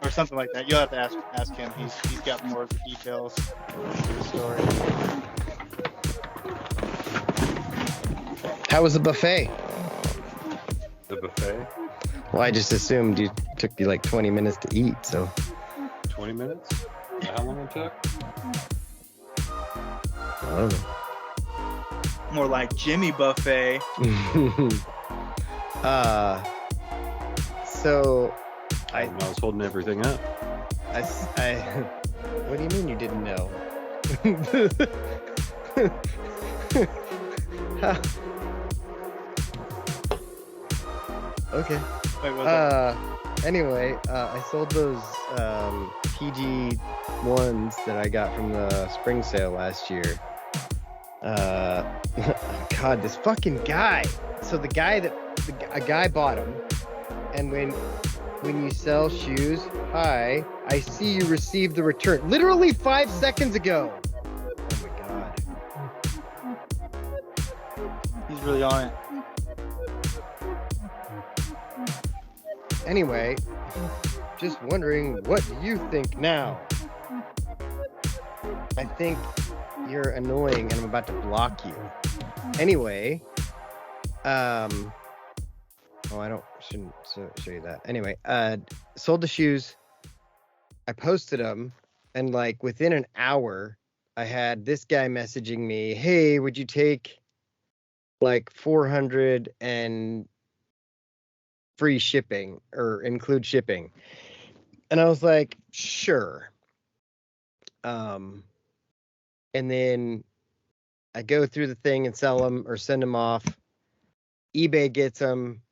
or something like that. You'll have to ask him. He's got more of the details to the story. How was the buffet? The buffet? Well, I just assumed it took you like 20 minutes to eat, so. 20 minutes? Is that how long it took? I don't know. More like Jimmy Buffet. So I was holding everything up. What do you mean you didn't know? Okay. Wait, what's that? Anyway, I sold those PG ones that I got from the spring sale last year. God, this fucking guy. So a guy bought them, and when you sell shoes, hi, I see you received the return. Literally 5 seconds ago. Oh my god. He's really on it. Anyway, just wondering, what do you think now? I think you're annoying and I'm about to block you. Anyway, I shouldn't show you that. Anyway, sold the shoes. I posted them, and like within an hour, I had this guy messaging me, "Hey, would you take like 400 and free shipping or include shipping?" And I was like, sure. And then I go through the thing and sell them or send them off. eBay gets them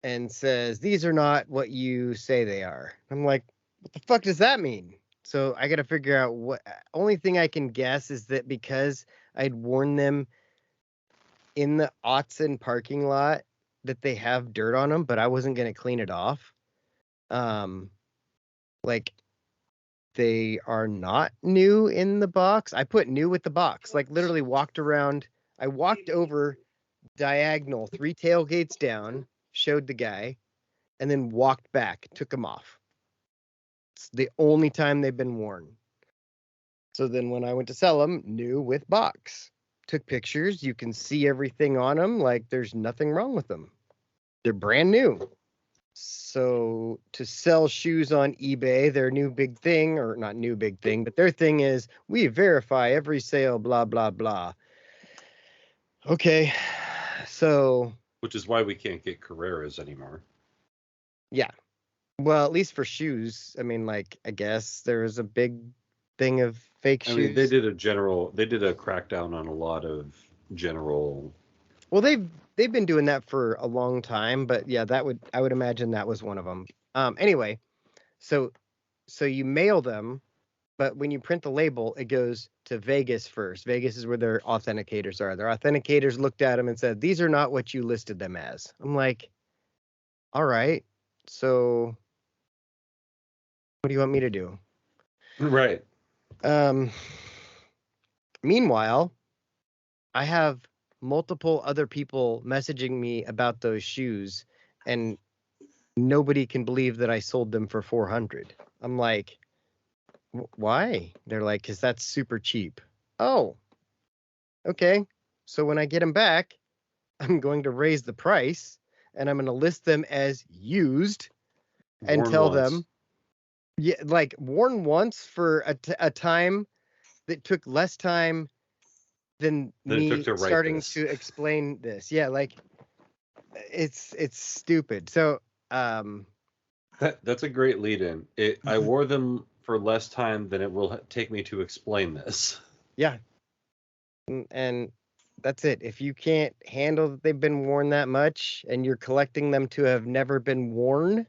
and says, these are not what you say they are. I'm like, what the fuck does that mean? So I got to figure out what. Only thing I can guess is that because I'd worn them in the Autzen parking lot, that they have dirt on them, but I wasn't going to clean it off. Like they are not new in the box. I put new with the box, like literally walked around. I walked over diagonal 3 tailgates down, showed the guy, and then walked back, took them off. It's the only time they've been worn. So then when I went to sell them, new with box, took pictures. You can see everything on them. Like there's nothing wrong with them. They're brand new. So to sell shoes on eBay, their new big thing, or not new big thing, but their thing is we verify every sale, blah, blah, blah. Okay. So. Which is why we can't get Carreras anymore. Yeah. Well, at least for shoes. I mean, like, I guess there was a big thing of fake shoes. I mean, they did a crackdown on a lot of general. Well, they've been doing that for a long time, but yeah, I would imagine that was one of them. Anyway, so you mail them, but when you print the label, it goes to Vegas first. Vegas is where their authenticators are. Their authenticators looked at them and said, these are not what you listed them as. I'm like, all right, so what do you want me to do? Right. Meanwhile, I have multiple other people messaging me about those shoes, and nobody can believe that I sold them for 400. I'm like, why? They're like, because that's super cheap. Oh, okay. So when I get them back, I'm going to raise the price, and I'm going to list them as used and Worn tell once. them, yeah, like worn once for a time that took less time than me starting to explain this. Yeah, like it's stupid. So that's a great lead-in. I wore them for less time than it will take me to explain this. Yeah, and that's it. If you can't handle that they've been worn that much and you're collecting them to have never been worn,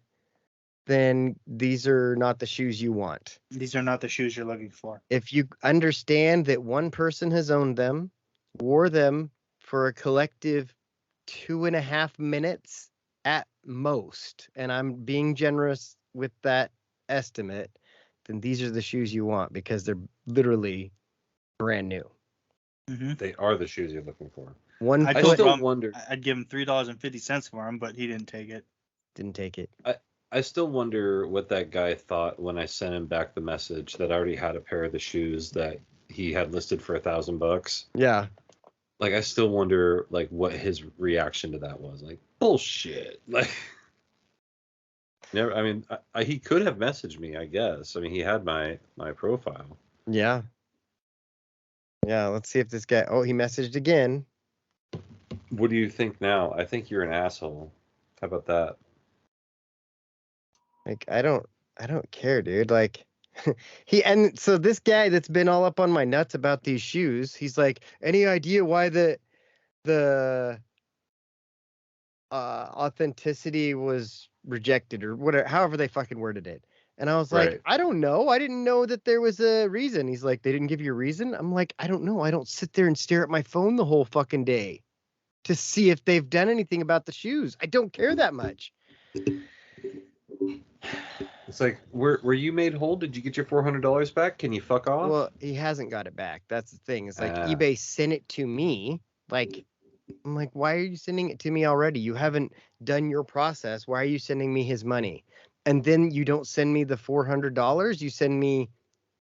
then these are not the shoes you want. These are not the shoes you're looking for. If you understand that one person has owned them, wore them for a collective 2.5 minutes at most, and I'm being generous with that estimate, then these are the shoes you want because they're literally brand new. Mm-hmm. They are the shoes you're looking for. I still wonder. I'd give him $3.50 for them, but he didn't take it. Didn't take it. I still wonder what that guy thought when I sent him back the message that I already had a pair of the shoes that he had listed for $1,000. Yeah. Like, I still wonder, like, what his reaction to that was. Like, bullshit. Like, never. I mean, he could have messaged me, I guess. I mean, he had my profile. Yeah. Yeah. Let's see if this guy. Oh, he messaged again. What do you think now? I think you're an asshole. How about that? Like, I don't care, dude. Like, and so this guy that's been all up on my nuts about these shoes, he's like, any idea why the authenticity was rejected or whatever, however they fucking worded it. And I was like, Right. I don't know. I didn't know that there was a reason. He's like, they didn't give you a reason. I'm like, I don't know. I don't sit there and stare at my phone the whole fucking day to see if they've done anything about the shoes. I don't care that much. It's like, were you made whole? Did you get your $400 back? Can you fuck off? Well, he hasn't got it back. That's the thing. It's like Ah. eBay sent it to me. Like, I'm like, why are you sending it to me already? You haven't done your process. Why are you sending me his money? And then you don't send me the $400. You send me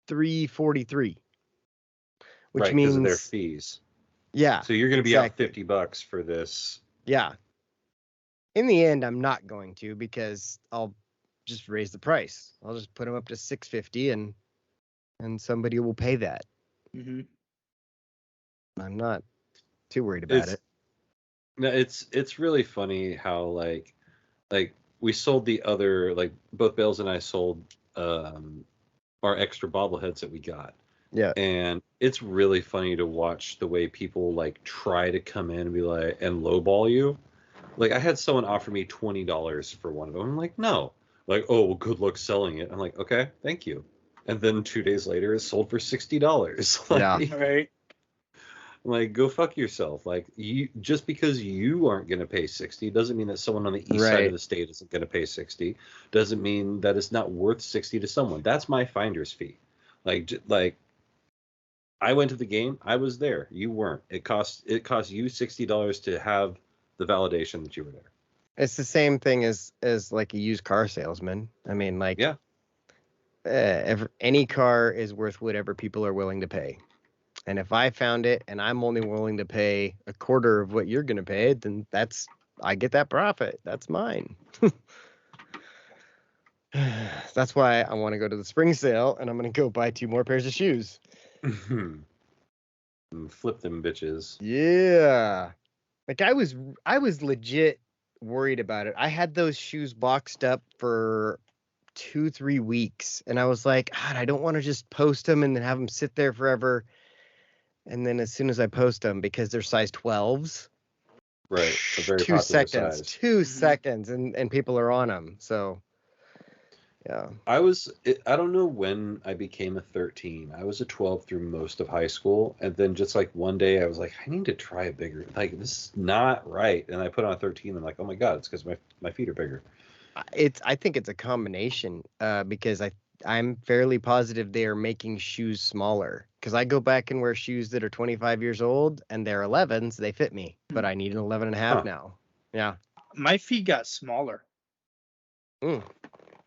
$343, which Right, because of their means fees. yeah. So you're going to be exactly. out $50 for this. Yeah. In the end, I'm not going to because I'll just raise the price. I'll just put them up to $650 and somebody will pay that. Mm-hmm. I'm not too worried about it. No, it's really funny how like we sold the other, like both Bales and I sold our extra bobbleheads that we got. Yeah. And it's really funny to watch the way people like try to come in and be like and lowball you. Like I had someone offer me $20 for one of them. I'm like, no. Like, oh, well, good luck selling it. I'm like, okay, thank you. And then 2 days later, it sold for $60. Like, Yeah. Right. like, go fuck yourself. Like, you just because you aren't going to pay 60 doesn't mean that someone on the east side Right. of the state isn't going to pay 60. Doesn't mean that it's not worth 60 to someone. That's my finder's fee. Like I went to the game. I was there. You weren't. It cost you $60 to have the validation that you were there. It's the same thing as like a used car salesman. I mean, like, Yeah. Any car is worth whatever people are willing to pay. And if I found it and I'm only willing to pay a quarter of what you're going to pay, then I get that profit. That's mine. That's why I want to go to the spring sale and I'm going to go buy 2 more pairs of shoes. And flip them bitches. Yeah. Like I was legit worried about it. I had those shoes boxed up for 2-3 weeks and I was like, God, I don't want to just post them and then have them sit there forever. And then as soon as I post them, because they're size 12s, Right. A very 2 popular seconds, size. 2 seconds, and people are on them. So, yeah. I don't know when I became a 13. I was a 12 through most of high school. And then just like one day I was like, I need to try a bigger, like this is not right. And I put on 13 and I'm like, oh my God, it's because my feet are bigger. I think it's a combination because I'm fairly positive they are making shoes smaller because I go back and wear shoes that are 25 years old and they're 11s. They fit me, but I need an 11 and a half now. Yeah. My feet got smaller. Mm.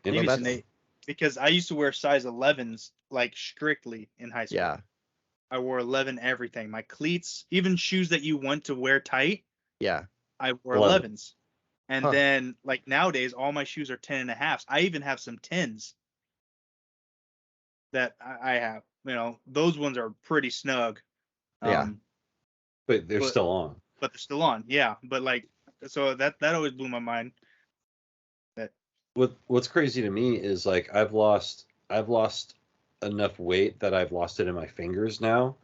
Maybe Well, it's an 8 because I used to wear size 11s like strictly in high school. Yeah. I wore 11 everything. My cleats, even shoes that you want to wear tight. Yeah. I wore 11. 11s. And then like nowadays, all my shoes are 10 and a halves. I even have some 10s that I have. You know, those ones are pretty snug. Yeah. But they're still on. But they're still on. Yeah. But like, so that always blew my mind. What's crazy to me is like I've lost enough weight that I've lost it in my fingers now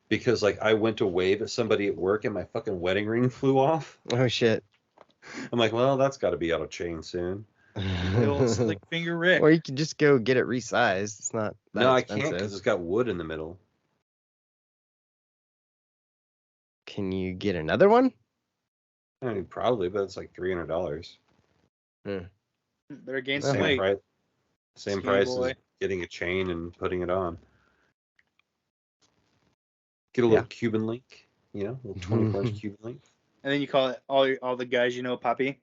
because like I went to wave at somebody at work and my fucking wedding ring flew off. Oh shit. I'm like, well, that's got to be out of chain soon. The old slick finger Rick. Or you can just go get it resized. It's not that No, expensive. I can't because it's got wood in the middle. Can you get another one? I mean, probably, but it's like $300. Better gain Uh-huh. some weight. Same Skinny price boy. as getting a chain and putting it on. Get a little Cuban link, a little 24-inch Cuban link. And then you call it all the guys you know, Poppy.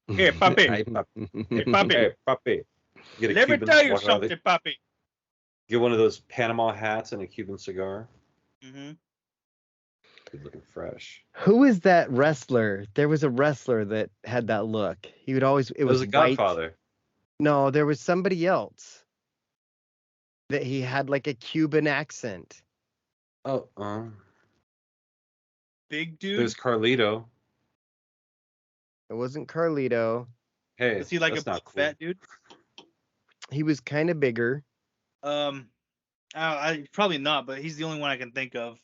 Here, puppy. Hey, puppy. Hey, puppy. Hey, puppy. Get a Let me Cuban, tell you walk around with something, puppy. get one of those Panama hats and a Cuban cigar. Mm-hmm. Good looking fresh. Who is that wrestler? There was a wrestler that had that look. He would always. It It was a white. Godfather. No, there was somebody else that he had like a Cuban accent. Oh, Big dude. there's Carlito. It wasn't Carlito. Hey, Was he like that's a not cool. fat dude? He was kind of bigger. I probably not, but he's the only one I can think of.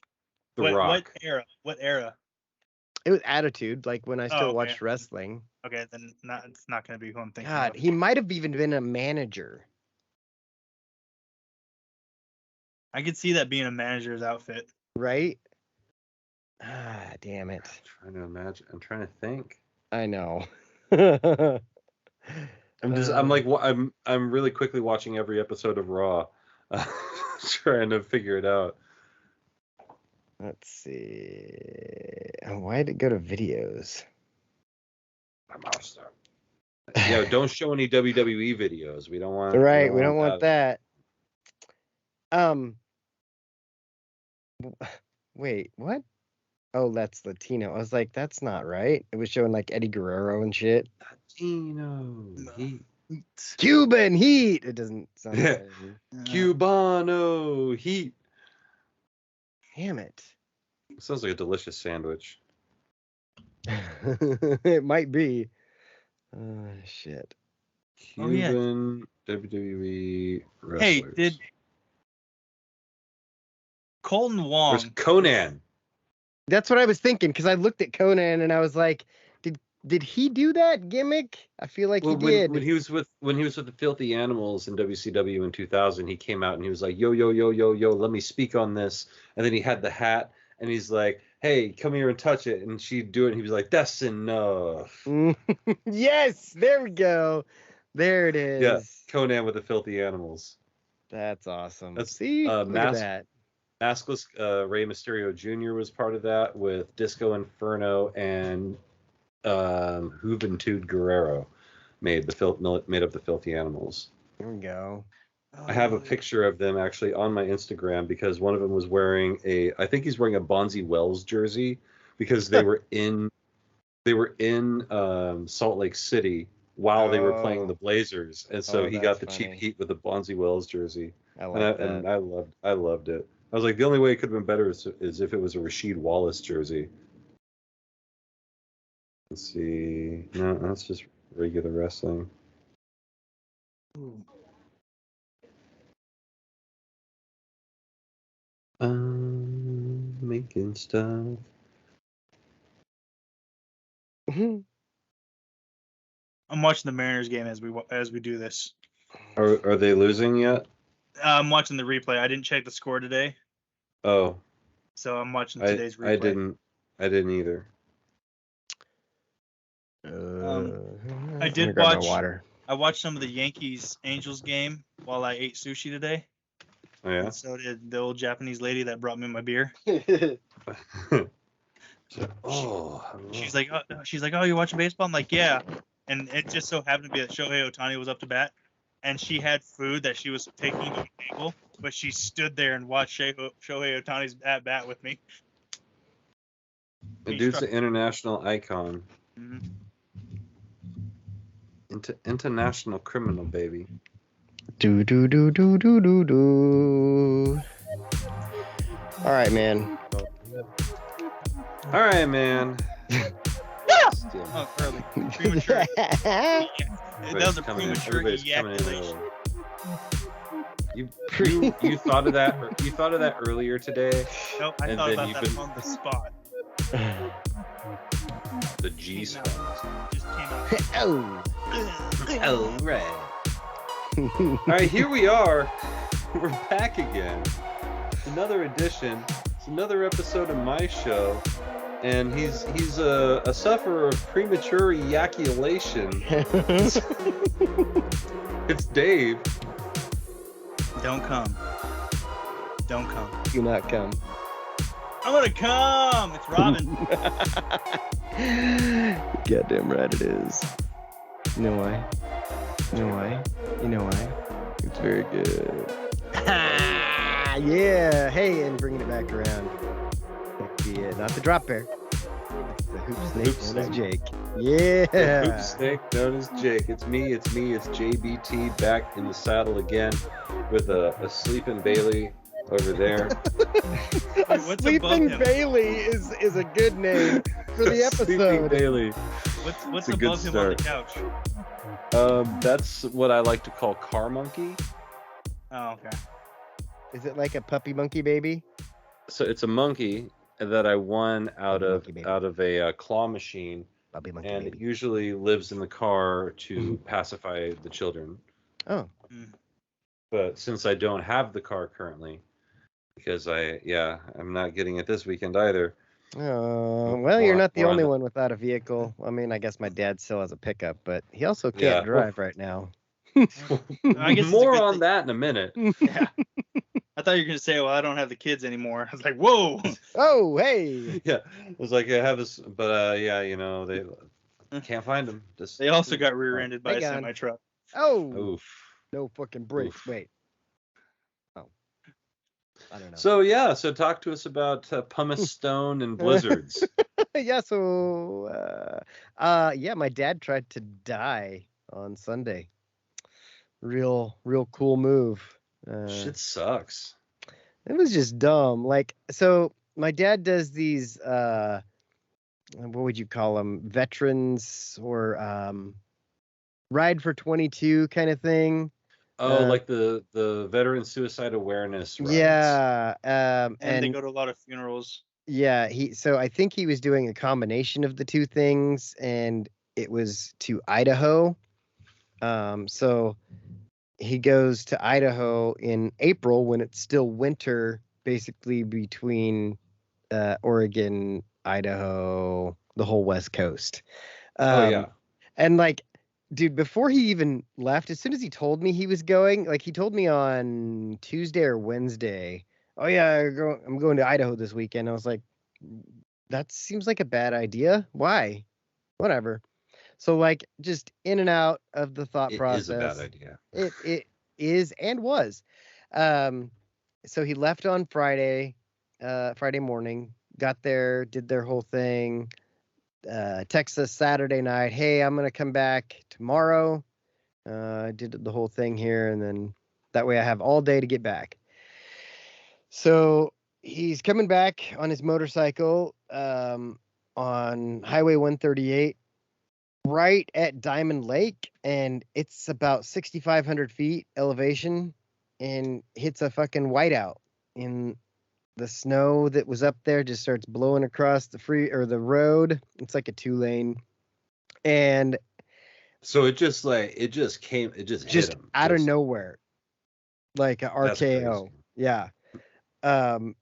The What Rock. era? What era? It was Attitude, like when I still okay. watched wrestling. Okay, then it's not gonna be who I'm thinking God, of. he might have even been a manager. I could see that being a manager's outfit. Right? Ah, damn it. I'm trying to imagine. I'm trying to think. I know. I'm really quickly watching every episode of Raw, trying to figure it out. Let's see. Why did it go to videos? My mouse stuck. Yeah, don't show any WWE videos. We don't want. Right, we don't want that. Wait, what? Oh, that's Latino. I was like, that's not right. It was showing like Eddie Guerrero and shit. Latino. Cuban heat. It doesn't sound Yeah. right. Cubano heat. Damn it. Sounds like a delicious sandwich. It might be. Shit. Cuban WWE wrestlers. Hey, did Colton Wong? There's Conan. That's what I was thinking because I looked at Conan and I was like, did he do that gimmick? I feel like he did. When he was with the Filthy Animals in WCW in 2000, he came out and he was like, yo, let me speak on this. And then he had the hat and he's like, hey, come here and touch it. And she'd do it and he was like, that's enough. Yes, there we go. There it is. Yeah, Conan with the Filthy Animals. That's awesome. That's, See, look at that. Maskless Rey Mysterio Jr. was part of that with Disco Inferno and Juventud Guerrero made up the Filthy Animals. There we go. I have a picture of them actually on my Instagram because one of them was wearing I think he's wearing a Bonzi Wells jersey because they were in Salt Lake City while they were playing the Blazers, and so he got the cheap heat with the Bonzi Wells jersey. I like that. And I loved it. I was like, the only way it could have been better is if it was a Rasheed Wallace jersey. Let's see. No, that's just regular wrestling. Making stuff. I'm watching the Mariners game as we do this. Are they losing yet? I'm watching the replay. I didn't check the score today, Oh, so I'm watching today's replay. I didn't either. I did grab my watch. water. I watched some of the Yankees Angels game while I ate sushi today. Oh yeah. And so did the old Japanese lady that brought me my beer. She's like, oh, you watching baseball? I'm like, yeah. And it just so happened to be that Shohei Ohtani was up to bat, and she had food that she was taking to the table, but she stood there and watched Shohei Ohtani's at bat with me. The dude's an international icon. Mm-hmm. International criminal, baby. Do. All right, man. All right, man. Oh, early. Premature. That was a premature ejaculation. You thought of that? You thought of that earlier today? Nope, I thought about that on the spot. The G spot. Just came out. Oh, right. All right, here we are. We're back again. Another edition. It's another episode of my show, and he's a sufferer of premature ejaculation. It's Dave. Don't come. Don't come. Do not come. I'm gonna come. It's Robin. Goddamn right it is. You know why? You know why? You know why? It's very good. Yeah. Hey, and bringing it back around. Like not the drop bear. It's the hoop snake known as Jake. Yeah. The hoop snake known as Jake. It's me. It's JBT back in the saddle again with a sleeping Bailey over there. A sleeping Bailey is a good name for the episode. Sleeping Bailey. What's above him on the couch? That's what I like to call car monkey. Oh, okay. Is it like a puppy monkey baby? So it's a monkey that I won out of a claw machine, puppy monkey and baby. it usually lives in the car to pacify the children. Oh. But since I don't have the car currently, because I'm not getting it this weekend either. Oh, well, you're not the only one without a vehicle. I mean, I guess my dad still has a pickup, but he also can't drive right now. I guess more on that in a minute. Yeah. I thought you were going to say, well, I don't have the kids anymore. I was like, whoa. Oh, hey. Yeah. It was like, I have this, but they can't find them. They also got rear-ended by a semi-truck. Oh. Oof. No fucking brakes. Oof. Wait. Oh. I don't know. So talk to us about pumice stone and blizzards. Yeah, my dad tried to die on Sunday. Real cool move. Shit sucks. It was just dumb. Like, so my dad does these, what would you call them? Veterans or Ride for 22 kind of thing. Oh, like the veteran suicide awareness rides. Yeah. And they go to a lot of funerals. Yeah. So I think he was doing a combination of the two things, and it was to Idaho. So he goes to Idaho in April when it's still winter, basically between Oregon, Idaho, the whole West Coast. And like, dude, before he even left, as soon as he told me he was going, like he told me on Tuesday or Wednesday, oh yeah, I'm going to Idaho this weekend. I was like, that seems like a bad idea. Why? Whatever. So like just in and out of the thought process. It is a bad idea. It is and was. So he left on Friday morning, got there, did their whole thing. Text us Saturday night, hey, I'm gonna come back tomorrow. Did the whole thing here, and then that way I have all day to get back. So he's coming back on his motorcycle on Highway 138. Right at Diamond Lake, and it's about 6,500 feet elevation, and hits a fucking whiteout. In the snow that was up there just starts blowing across the road. It's like a 2-lane, and so it just hit him out of nowhere, like a RKO. Yeah, and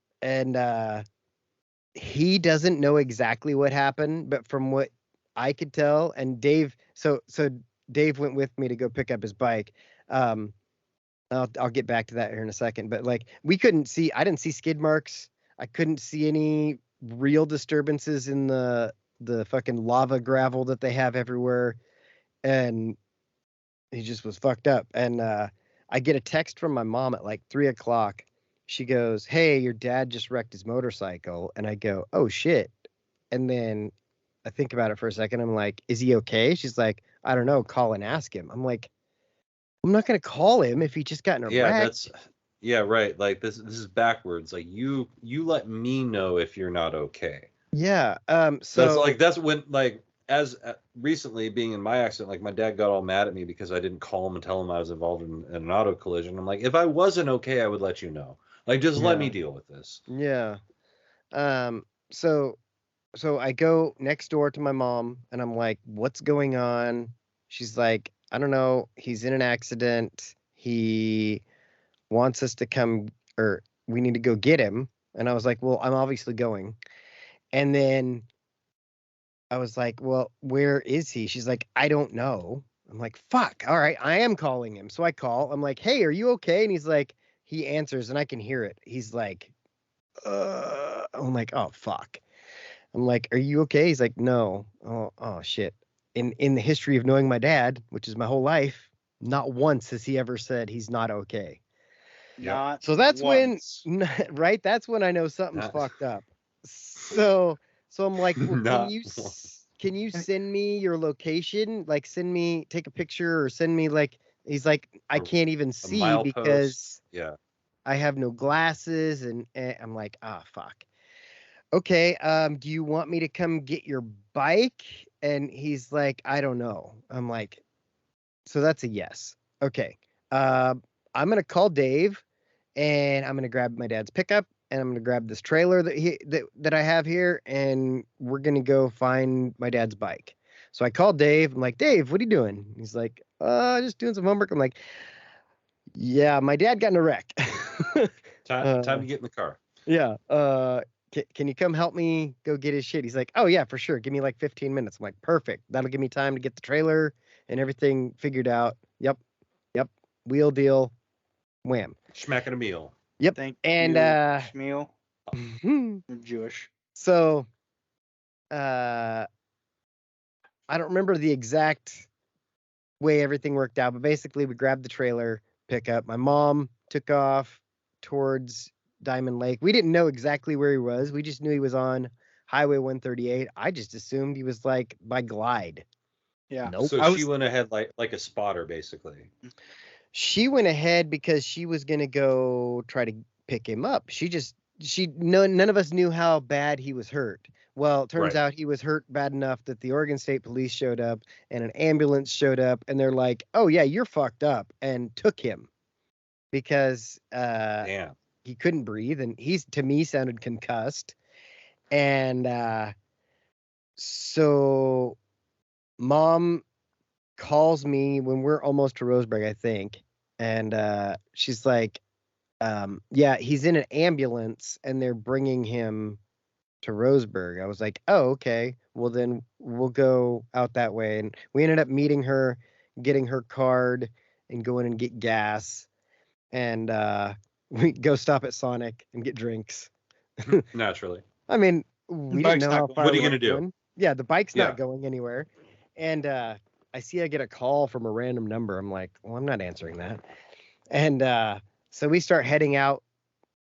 he doesn't know exactly what happened, but from what I could tell, and Dave, so Dave went with me to go pick up his bike. I'll get back to that here in a second, but like I didn't see skid marks. I couldn't see any real disturbances in the fucking lava gravel that they have everywhere. And he just was fucked up. And I get a text from my mom at like 3:00. She goes, hey, your dad just wrecked his motorcycle. And I go, oh shit. And then I think about it for a second. I'm like, is he okay? She's like, I don't know. Call and ask him. I'm like, I'm not going to call him if he just got in a wreck. Right. Like this is backwards. Like you let me know if you're not okay. Yeah. So that's when, like, as recently being in my accident, like my dad got all mad at me because I didn't call him and tell him I was involved in an auto collision. I'm like, if I wasn't okay, I would let you know. Like, just let me deal with this. Yeah. So I go next door to my mom and I'm like, what's going on? She's like, I don't know. He's in an accident. He wants us to come, or we need to go get him. And I was like, well, I'm obviously going. And then I was like, well, where is he? She's like, I don't know. I'm like, fuck. All right. I am calling him. So I call. I'm like, hey, are you okay? And he's like, he answers and I can hear it. He's like, I'm like, oh, fuck. I'm like, are you okay? He's like, no. Oh shit. in the history of knowing my dad, which is my whole life, not once has he ever said he's not okay. Not So that's once. when, right? That's when I know something's Not- fucked up. So I'm like, well, Not can you send me your location? Like, take a picture or send me like. He's like, I can't even a see milepost. because Yeah. I have no glasses, and I'm like, fuck. Okay, do you want me to come get your bike? And he's like, I don't know. I'm like, so that's a yes. Okay. I'm gonna call Dave, and I'm gonna grab my dad's pickup, and I'm gonna grab this trailer that I have here, and we're gonna go find my dad's bike. So I called Dave. I'm like, Dave, what are you doing? He's like, just doing some homework. I'm like, yeah, my dad got in a wreck. Time to get in the car. Yeah. Can you come help me go get his shit? He's like, oh yeah, for sure. Give me like 15 minutes. I'm like, perfect. That'll give me time to get the trailer and everything figured out. Yep. Wheel deal. Wham. Schmacking a meal. Yep. Thank And you, Shmuel. You're Jewish. so I don't remember the exact way everything worked out, but basically we grabbed the trailer pickup. My mom took off towards Diamond Lake. We didn't know exactly where he was. We just knew he was on Highway 138. I just assumed he was like by Glide. Yeah. Nope. So she went ahead like a spotter, basically. She went ahead because she was gonna go try to pick him up. None of us knew how bad he was hurt. Well, it turns out he was hurt bad enough that the Oregon State Police showed up and an ambulance showed up, and they're like, "Oh yeah, you're fucked up," and took him because Damn. he couldn't breathe, and he's to me sounded concussed. And so Mom calls me when we're almost to Roseburg, I think, and she's like, yeah, he's in an ambulance and they're bringing him to Roseburg. I was like, oh, okay. Well, then we'll go out that way. And we ended up meeting her, getting her card, and going and get gas. And we go stop at Sonic and get drinks. Naturally. I mean, we didn't know how far. What are you gonna do? Yeah, the bike's not going anywhere. And I see I get a call from a random number. I'm like, well, I'm not answering that. And so we start heading out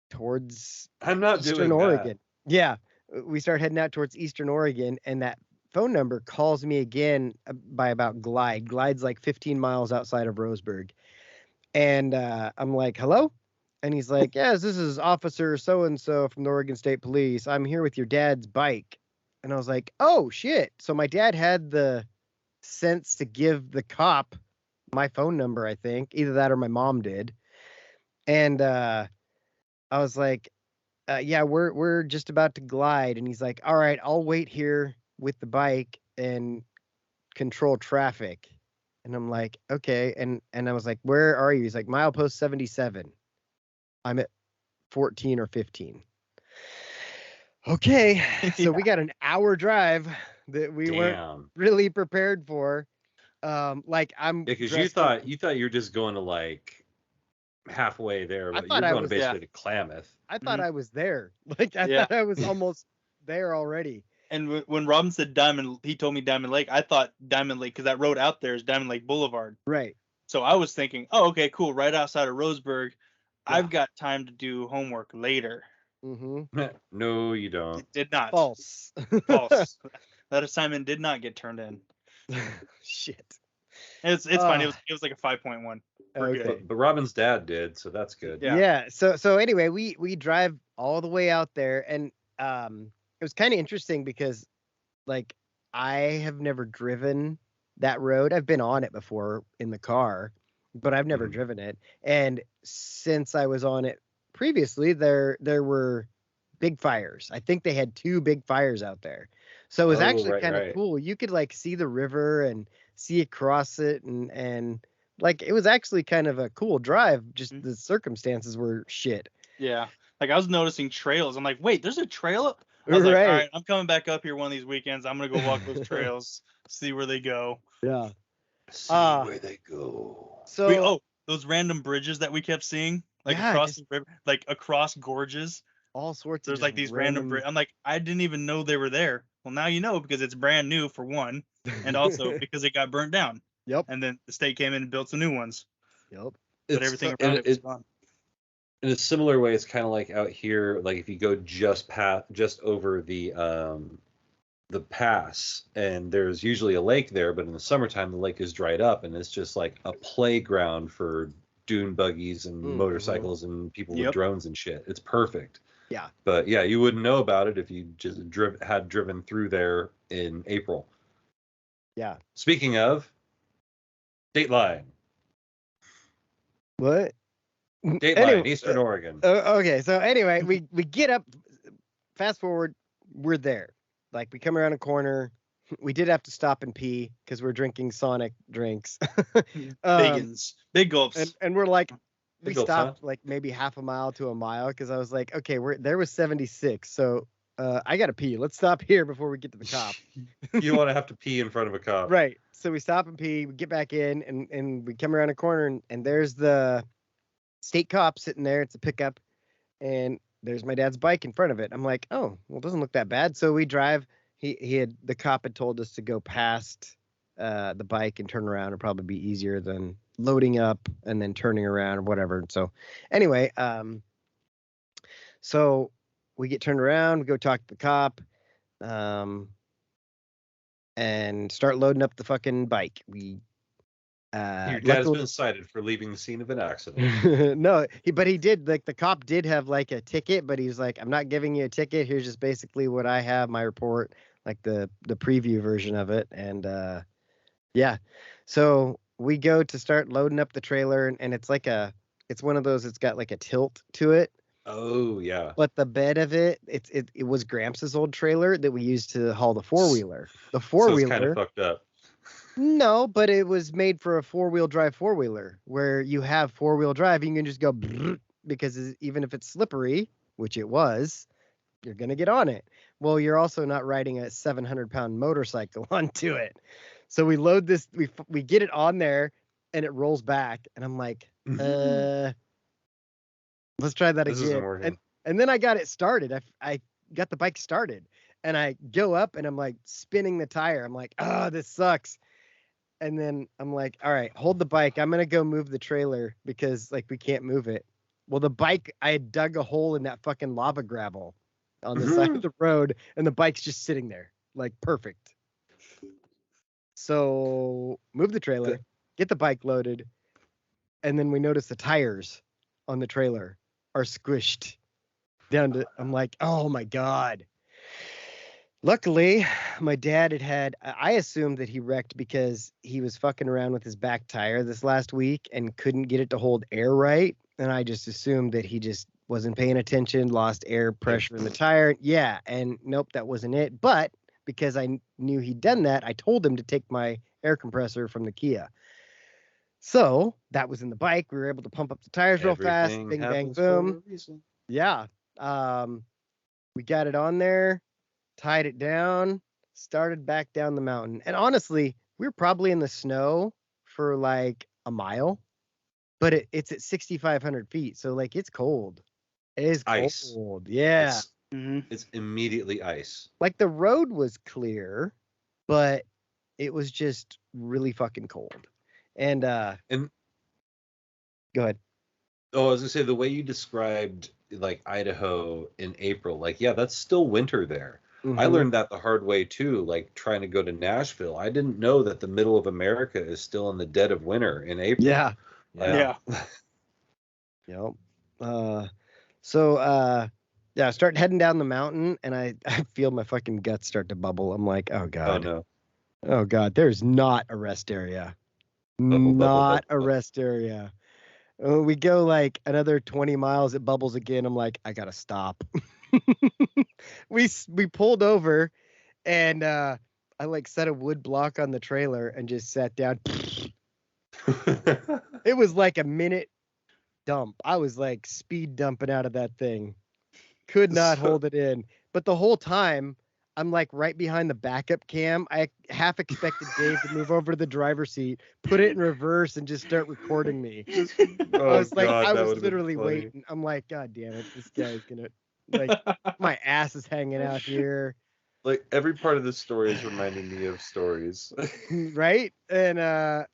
towards Eastern Oregon. Yeah, we start heading out towards Eastern Oregon, and that phone number calls me again by about Glide. Glide's like 15 miles outside of Roseburg. And I'm like, hello? And he's like, yes, this is Officer so-and-so from the Oregon State Police. I'm here with your dad's bike. And I was like, oh, shit. So my dad had the sense to give the cop my phone number, I think. Either that or my mom did. And I was like, yeah, we're just about to glide. And he's like, all right, I'll wait here with the bike and control traffic. And I'm like, okay. And I was like, where are you? He's like, milepost 77. I'm at 14 or 15. Okay. So we got an hour drive that we weren't really prepared for. Like I'm because you thought you were just going to like halfway there, but you're going basically to Klamath. I thought I was there. Like I thought I was almost there already. And when Robin said he told me Diamond Lake. I thought Diamond Lake because that road out there is Diamond Lake Boulevard. Right. So I was thinking, oh, okay, cool, right outside of Roseburg. Yeah. I've got time to do homework later. Mm-hmm. No, you don't. It did not. False. False. That assignment did not get turned in. Shit. It's fine. It was like a 5.1. Okay. But Robin's dad did, so that's good. Yeah. So anyway, we drive all the way out there, and it was kind of interesting because like I have never driven that road. I've been on it before in the car, but I've never driven it. And since I was on it previously, there were big fires. I think they had 2 big fires out there. So it was actually kind of cool. You could like see the river and see across it, and like it was actually kind of a cool drive. Just the circumstances were shit. Yeah. Like I was noticing trails. I'm like, wait, there's a trail? I was like, all right, I'm coming back up here one of these weekends. I'm going to go walk those trails, see where they go. Yeah. See where they go. So those random bridges that we kept seeing, like across the river, like across gorges. All sorts There's like these random I'm like, I didn't even know they were there. Well, now you know because it's brand new for one. and also because it got burnt down. Yep. And then the state came in and built some new ones. Yep. But everything around it was gone. In a similar way, it's kind of like out here, like if you go just over the pass, and there's usually a lake there, but in the summertime the lake is dried up, and it's just like a playground for dune buggies and motorcycles and people with drones and shit. It's perfect. Yeah. But yeah, you wouldn't know about it if you just had driven through there in April. Yeah. Speaking of, Dateline. What? Dateline, Anyway, Eastern Oregon. Okay, so anyway, we get up, fast forward, we're there. Like, we come around a corner. We did have to stop and pee because we're drinking Sonic drinks. Big gulps. And we're like, we Big gulps, stopped like maybe half a mile to a mile because I was like, okay, there was 76, so I gotta pee. Let's stop here before we get to the cop. You don't want to have to pee in front of a cop. Right. So we stop and pee, we get back in, and we come around a corner, and there's the state cop sitting there. It's a pickup, and there's my dad's bike in front of it. I'm like, oh, well, it doesn't look that bad. So we drive. The cop had told us to go past the bike and turn around. It'd probably be easier than loading up and then turning around or whatever. So anyway, so we get turned around, we go talk to the cop, and start loading up the fucking bike. Your dad has been cited for leaving the scene of an accident. No, he did, like, the cop did have like a ticket, but he's like, I'm not giving you a ticket. Here's just basically what I have, my report, like the preview version of it. And yeah, so we go to start loading up the trailer, and it's one of those, it's got like a tilt to it. Oh yeah. But the bed of it was Gramps' old trailer that we used to haul the four-wheeler. The four-wheeler. So it's kind of fucked up. No, but it was made for a four-wheel drive four-wheeler where you have four-wheel drive. You can just go because even if it's slippery, which it was, you're going to get on it. Well, you're also not riding a 700-pound motorcycle onto it. So we load this, we get it on there, and it rolls back. And I'm like, let's try that again. And then I got it started. I got the bike started. And I go up, and I'm like spinning the tire. I'm like, this sucks. And then I'm like, all right, hold the bike. I'm going to go move the trailer because, like, we can't move it. Well, the bike, I had dug a hole in that fucking lava gravel on the side of the road, and the bike's just sitting there, like, perfect. So move the trailer, get the bike loaded, and then we notice the tires on the trailer are squished down to, I'm like, oh, my God. Luckily, my dad I assumed that he wrecked because he was fucking around with his back tire this last week and couldn't get it to hold air right. And I just assumed that he just wasn't paying attention, lost air pressure in the tire. Yeah. And nope, that wasn't it. But because I knew he'd done that, I told him to take my air compressor from the Kia. So that was in the bike. We were able to pump up the tires real fast. Bing, bang, boom. Yeah. We got it on there. Tied it down, started back down the mountain. And honestly, we were probably in the snow for like a mile, but it's at 6,500 feet. So like, it's cold. It is ice. Cold. Yeah. It's immediately ice. Like, the road was clear, but it was just really fucking cold. And go ahead. Oh, I was gonna say, the way you described like Idaho in April, like, yeah, that's still winter there. I learned that the hard way too, like trying to go to Nashville. I didn't know that the middle of America is still in the dead of winter in April. Yeah. Yeah. Yep. Yeah, I start heading down the mountain, and I feel my fucking guts start to bubble. I'm like, oh God. Oh no. Oh God, there's not a rest area. Not a rest area. We go like another 20 miles, it bubbles again. I'm like, I gotta stop. We pulled over, and I like set a wood block on the trailer and just sat down. It was like a minute dump. I was like speed dumping out of that thing. Could not hold it in. But the whole time, I'm like right behind the backup cam. I half expected Dave to move over to the driver's seat, put it in reverse, and just start recording me. I was literally waiting. I'm like, God damn it, this guy's gonna, like, my ass is hanging out here. Like every part of the story is reminding me of stories. Right? And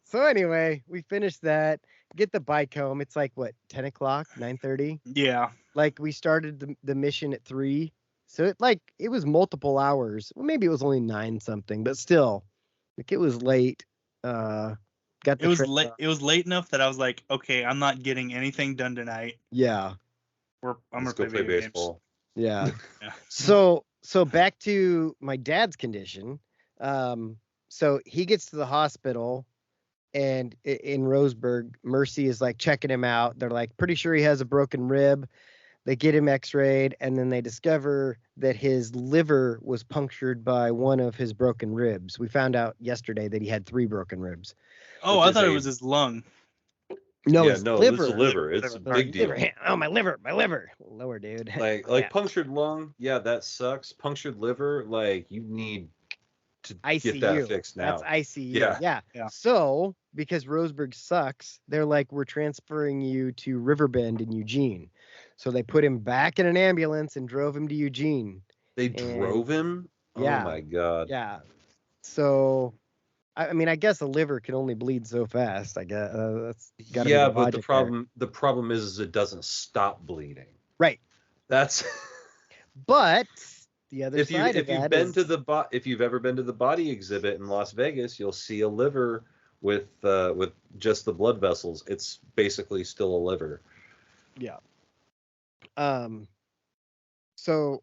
so anyway, we finished that, get the bike home. It's like what, 10 o'clock, 9:30? Yeah. Like we started the mission at 3. So it was multiple hours. Well, maybe it was only 9 something, but still, like it was late. Got the trip done. It was late enough that I was like, okay, I'm not getting anything done tonight. Yeah. I'm Let's gonna go play video baseball. Yeah. Yeah. So back to my dad's condition. So he gets to the hospital, and in Roseburg, Mercy is like checking him out. They're like pretty sure he has a broken rib. They get him x-rayed, and then they discover that his liver was punctured by one of his broken ribs. We found out yesterday that he had 3 broken ribs. Oh, Which I is thought it was his lung. No, Yeah, his no, liver. it's a liver. It's a big deal. Liver. Oh, my liver. Lower, dude. Like Yeah. punctured lung, yeah, that sucks. Punctured liver, like you need to ICU. get that fixed now. That's ICU. Yeah. Yeah. So, because Roseburg sucks, they're like, we're transferring you to Riverbend in Eugene. So they put him back in an ambulance and drove him to Eugene. They drove him? Yeah. Oh my god. Yeah. So, I mean, I guess a liver can only bleed so fast. I guess that's gotta be Yeah, the but logic the problem is it doesn't stop bleeding. Right. That's But the other if side of you've that been is, to the if you've ever been to the body exhibit in Las Vegas, you'll see a liver with just the blood vessels. It's basically still a liver. yeah. So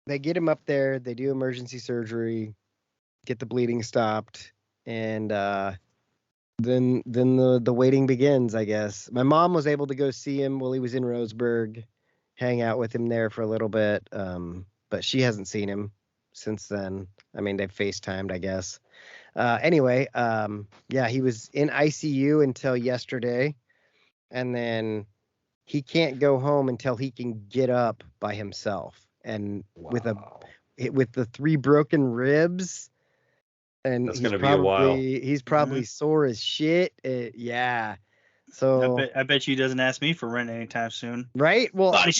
they get him up there, they do emergency surgery, get the bleeding stopped, and then the waiting begins, I guess. My mom was able to go see him while he was in Roseburg, hang out with him there for a little bit, but she hasn't seen him since then. I mean, they've FaceTimed, I guess. Anyway, yeah, he was in ICU until yesterday, and then he can't go home until he can get up by himself. And with the 3 broken ribs, and That's gonna be a while. he's probably sore as shit. Yeah. So I bet you he doesn't ask me for rent anytime soon. right? Well, Body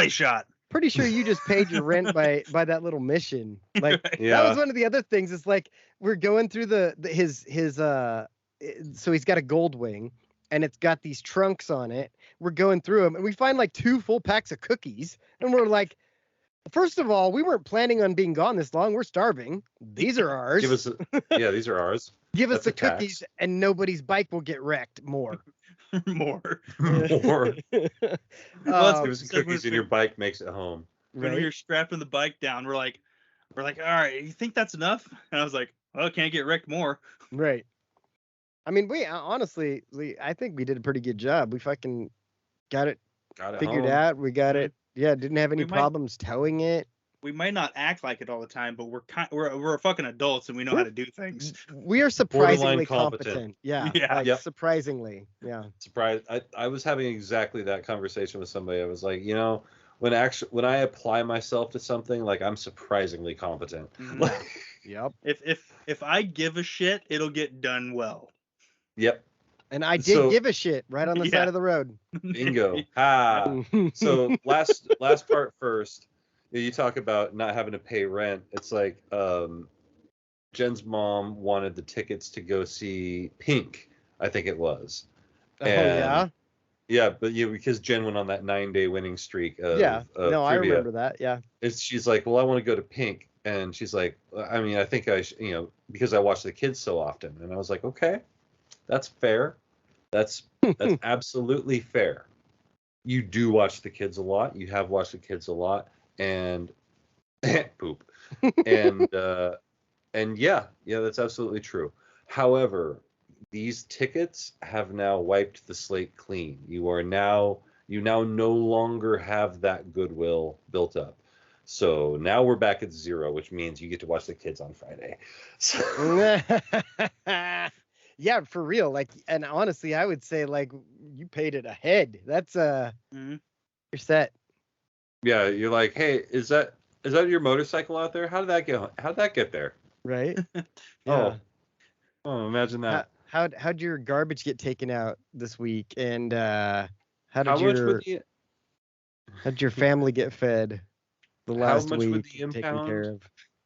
shot. pretty sure you just paid your rent by that little mission. Like Yeah. that was one of the other things. It's like we're going through his so he's got a gold wing, and it's got these trunks on it. We're going through them, and we find like 2 full packs of cookies, and we're like, first of all, we weren't planning on being gone this long. We're starving. These are ours. These are ours. Give us That's the a tax. cookies, and nobody's bike will get wrecked more. More. More. Give Um, us some cookies and your bike makes it home. When we were strapping the bike down, we're like, all right, you think that's enough? And I was like, well, can't get wrecked more. Right. I mean, honestly, I think we did a pretty good job. We fucking got it figured home. out. We got it. Yeah, didn't have any We might- problems towing it. We might not act like it all the time, but we're fucking adults and we know how to do things. We are surprisingly Borderline competent. competent. Yeah. Yeah. Like, Yep. surprisingly. Yeah. Surprised. I was having exactly that conversation with somebody. I was like, when I apply myself to something, like I'm surprisingly competent. Mhm. Yep. If I give a shit, it'll get done well. Yep. And I did give a shit right on the side of the road. Bingo. So last part first. You talk about not having to pay rent. It's like Jen's mom wanted the tickets to go see Pink, I think it was. Oh, yeah? Yeah, but because Jen went on that 9-day winning streak of no, I trivia. remember that. Yeah. She's like, well, I want to go to Pink. And she's like, I mean, I think I should, because I watch the kids so often. And I was like, okay, that's fair. That's absolutely fair. You do watch the kids a lot. You have watched the kids a lot. And poop. And yeah, that's absolutely true. However, these tickets have now wiped the slate clean. You now no longer have that goodwill built up. So now we're back at 0, which means you get to watch the kids on Friday. So. Yeah, for real. Like, and honestly, I would say like you paid it ahead. That's you're set. Yeah, you're like, hey, is that your motorcycle out there? How'd that get there? Right? Yeah. Oh, imagine that. How'd your garbage get taken out this week? And how'd your family get fed the last week? Would the taken impound? care of?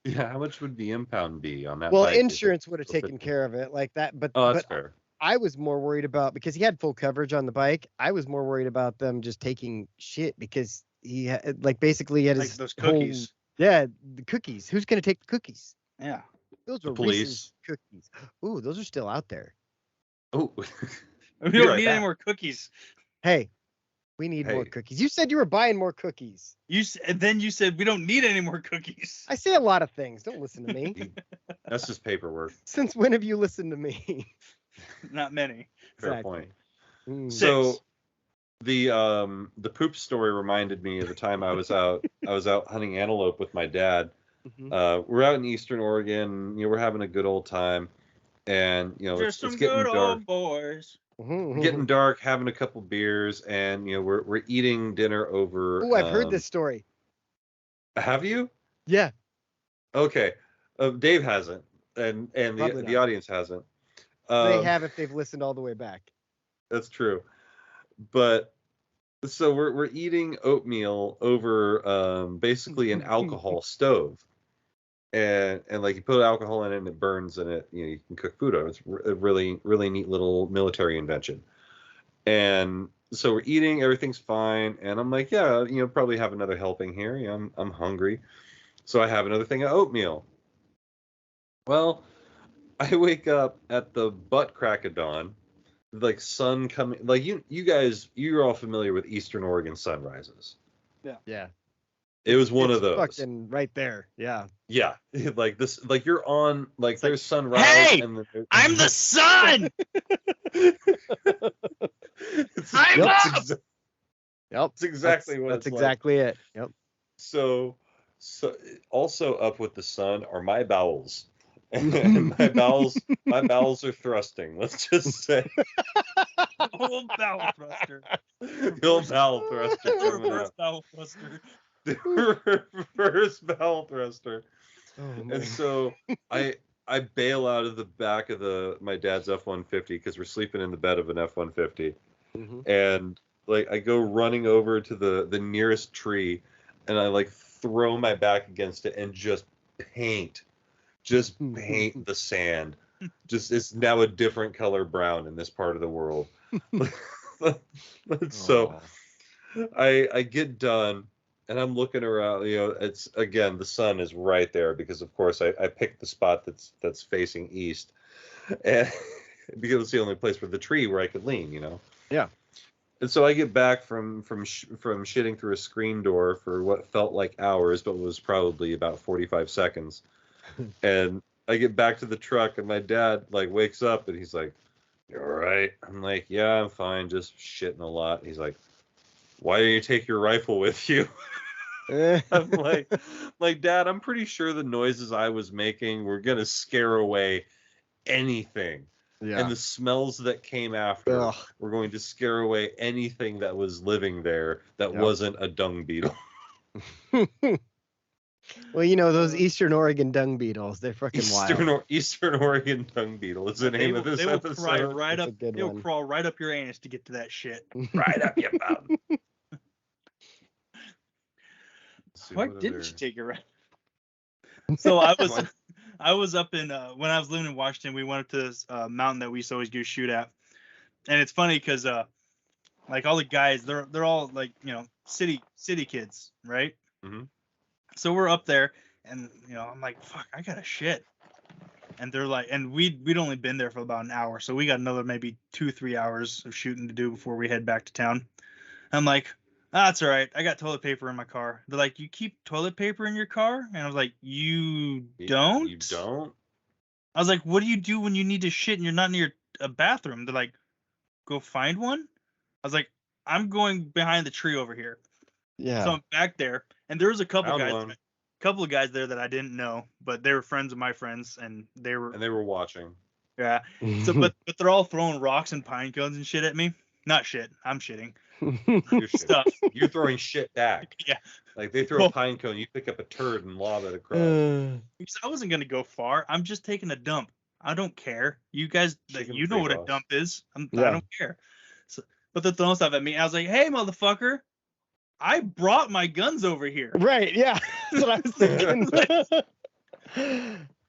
Yeah, how much would the impound be on that Well, bike? insurance would have taken care of it like that, but Oh, that's fair. I was more worried about, because he had full coverage on the bike. I was more worried about them just taking shit, because he had, like, basically he had Like his those whole- cookies. yeah, the cookies. Who's gonna take the cookies? Yeah. Those The were police. Reese's cookies. Ooh, those are still out there. Oh, We Be don't right need back. any more cookies. Hey, we need more Hey. cookies. You said you were buying more cookies. Then you said we don't need any more cookies. I say a lot of things. Don't listen to me. that's just paperwork. Since when have you listened to me? Not many. Fair Exactly. point. Mm. So the poop story reminded me of the time I was out hunting antelope with my dad. Mhm. We're out in Eastern Oregon, we're having a good old time, and Just it's some getting good dark. old boys. Mhm. Getting dark, having a couple beers, and we're eating dinner over. Ooh, I've heard this story. Have you? Yeah. Okay. Dave hasn't, and Probably the not. audience hasn't. They have if they've listened all the way back. That's true. But so we're eating oatmeal over basically an alcohol stove. And like you put alcohol in it and it burns and it you can cook food on it. It's a really really neat little military invention. And so we're eating, everything's fine, and I'm like, yeah, probably have another helping here. I'm hungry. So I have another thing of oatmeal. Well, I wake up at the butt crack of dawn, like sun coming. Like you guys, you're all familiar with Eastern Oregon sunrises. Yeah. It was one It's of those. fucking right there. Yeah. Yeah, like this, like you're on, like It's like, there's sunrise. "Hey, and then I'm the sun. I'm Yep. up. Yep. That's exactly what That's it's exactly it. Yep. So also up with the sun are my bowels. And my bowels are thrusting. Let's just say Old bowel thruster. the old bowel thruster coming Reverse out. bowel thruster. Reverse bowel thruster. Oh, man. And so I bail out of the back of my dad's F-150 because we're sleeping in the bed of an F-150, Mhm. and like I go running over to the nearest tree, and I like throw my back against it and just paint the sand. Just it's now a different color brown in this part of the world. So I get done and I'm looking around, it's again the sun is right there because of course I picked the spot that's facing east, and because it's the only place with the tree where I could lean, Yeah. And so I get back from shitting through a screen door for what felt like hours, but was probably about 45 seconds. And I get back to the truck, and my dad like wakes up, and he's like, "You all right?" I'm like, "Yeah, I'm fine, just shitting a lot." He's like, "Why didn't you take your rifle with you?" I'm like, Dad, I'm pretty sure the noises I was making were gonna scare away anything. Yeah. And the smells that came after Ugh. were going to scare away anything that was living there that Yep. wasn't a dung beetle. Well, those Eastern Oregon dung beetles, they're fucking wild. Eastern Oregon dung beetle is the name of this They will episode. cry right That's up. a good They'll one. crawl right up your anus to get to that shit. Right up your bum. Why didn't you take it right? So I was up in when I was living in Washington. We went up to this mountain that we used to always go shoot at, and it's funny because like all the guys, they're all like city kids, right? Mm-hmm. So we're up there, and I'm like, fuck, I gotta shit, and they're like, and we'd only been there for about an hour, so we got another maybe 2-3 hours of shooting to do before we head back to town. I'm like, that's all right. I got toilet paper in my car. They're like, you keep toilet paper in your car? And I was like, you don't? You don't? I was like, what do you do when you need to shit and you're not near a bathroom? They're like, go find one? I was like, I'm going behind the tree over here. Yeah. So I'm back there, and there was a couple Found of guys there that I didn't know, but they were friends of my friends, and they were watching. yeah. So but they're all throwing rocks and pine cones and shit at me. Not shit. I'm shitting. You're Stuff. You're throwing shit back. Yeah. Like they throw a pine cone, you pick up a turd and lob it across. Because I wasn't gonna go far. I'm just taking a dump. I don't care. You guys, you know what a dump is. I don't care. So, but they're throwing stuff at me. I was like, hey, motherfucker, I brought my guns over here. Right. Yeah. That's what I was thinking.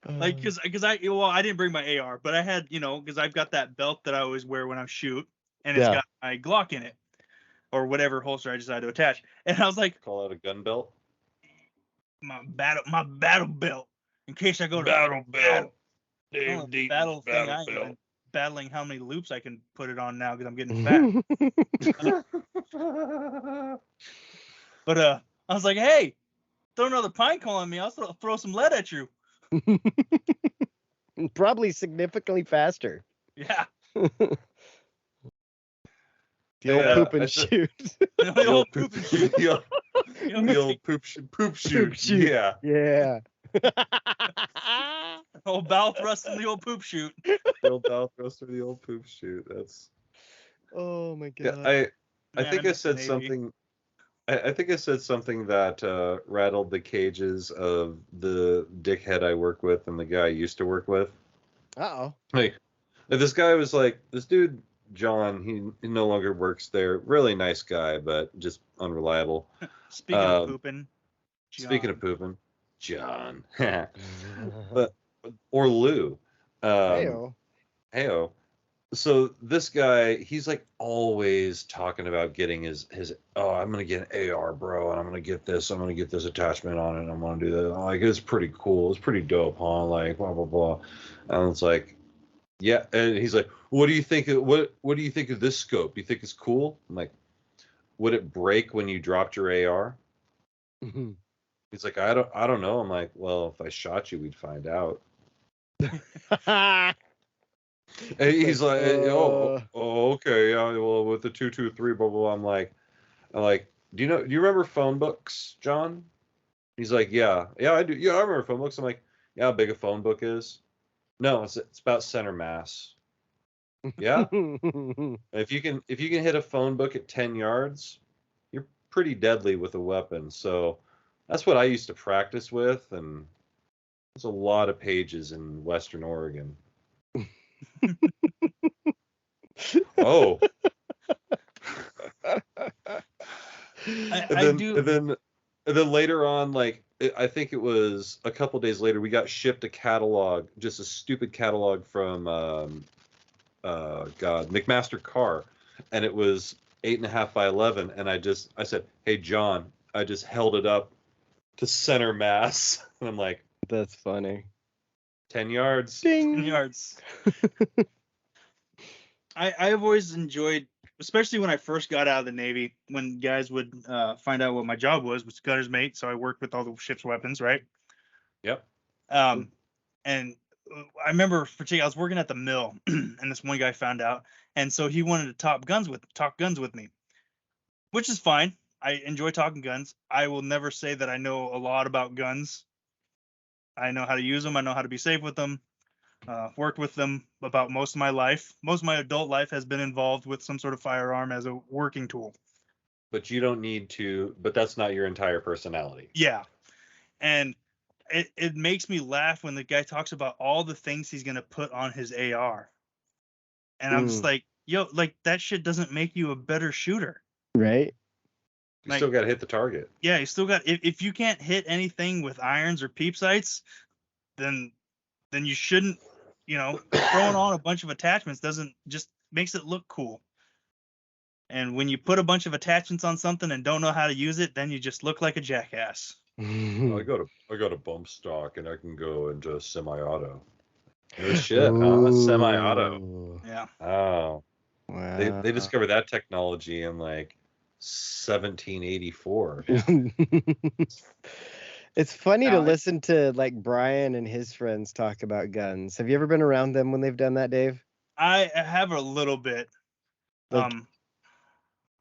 Like, cause I didn't bring my AR, but I had, cause I've got that belt that I always wear when I shoot, and it's got my Glock in it, or whatever holster I decide to attach. And I was like, Call out a gun belt. my battle belt, in case I go to Battle belt. Dave Deaton's battle thing. battle I ain't belt. even battling how many loops I can put it on now because I'm getting fat. But I was like, hey, throw another pine cone on me. I'll throw some lead at you. Probably significantly faster. Yeah. The old poop and shoot. The old poop and shoot. The old poop shoot. Yeah. Yeah. Old bow thrust in the old poop shoot. The old bow thrust or the old poop shoot. That's. Oh my god. Yeah, I think I said something. I think I said something that rattled the cages of the dickhead I work with and the guy I used to work with. Uh-oh. Like, this guy was like, this dude, John, he no longer works there. Really nice guy, but just unreliable. Speaking of pooping. Speaking of pooping, John. Or Lou. Heyo. So this guy, he's like always talking about getting his I'm gonna get an AR, bro, and I'm gonna get this attachment on it, and I'm gonna do that. Like, it's pretty cool, it's pretty dope, huh? Like, blah blah blah. And it's like, yeah. And he's like, what do you think of this scope? Do you think it's cool? I'm like, would it break when you dropped your AR? Mm-hmm. He's like, I don't know. I'm like, well, if I shot you, we'd find out. And he's like, okay, yeah, well, with the 223, blah blah blah. I'm like, do you remember phone books, John? He's like, yeah, I do. Yeah, I remember phone books. I'm like, yeah, how big a phone book is? No, it's about center mass. Yeah. If you can hit a phone book at 10 yards, you're pretty deadly with a weapon. So that's what I used to practice with, and there's a lot of pages in Western Oregon. Oh. And then later on, like, I think it was a couple days later, we got shipped a catalog, just a stupid catalog from McMaster Carr, and it was 8.5 by 11, and I said, hey John, I just held it up to center mass, and I'm like, that's funny. 10 yards. Ding. 10 yards. I've always enjoyed, especially when I first got out of the Navy, when guys would find out what my job was gunner's mate. So I worked with all the ship's weapons, right? Yep. And I remember, particularly, I was working at the mill, and this one guy found out, and so he wanted to talk guns with me, which is fine. I enjoy talking guns. I will never say that I know a lot about guns. I know how to use them. I know how to be safe with them. Worked with them about most of my life. Most of my adult life has been involved with some sort of firearm as a working tool. But you don't need to, but that's not your entire personality. Yeah. And it makes me laugh when the guy talks about all the things he's going to put on his AR. And I'm just like, yo, like, that shit doesn't make you a better shooter. Right. You still got to hit the target. Yeah, you still got, if you can't hit anything with irons or peep sights, then you shouldn't, throwing on a bunch of attachments just makes it look cool. And when you put a bunch of attachments on something and don't know how to use it, then you just look like a jackass. I got a bump stock and I can go into semi-auto. No shit, huh? Semi-auto. Yeah. Oh. Wow. They discovered that technology in like 1784. It's funny to listen to like Brian and his friends talk about guns. Have you ever been around them when they've done that, Dave? I have a little bit. Like,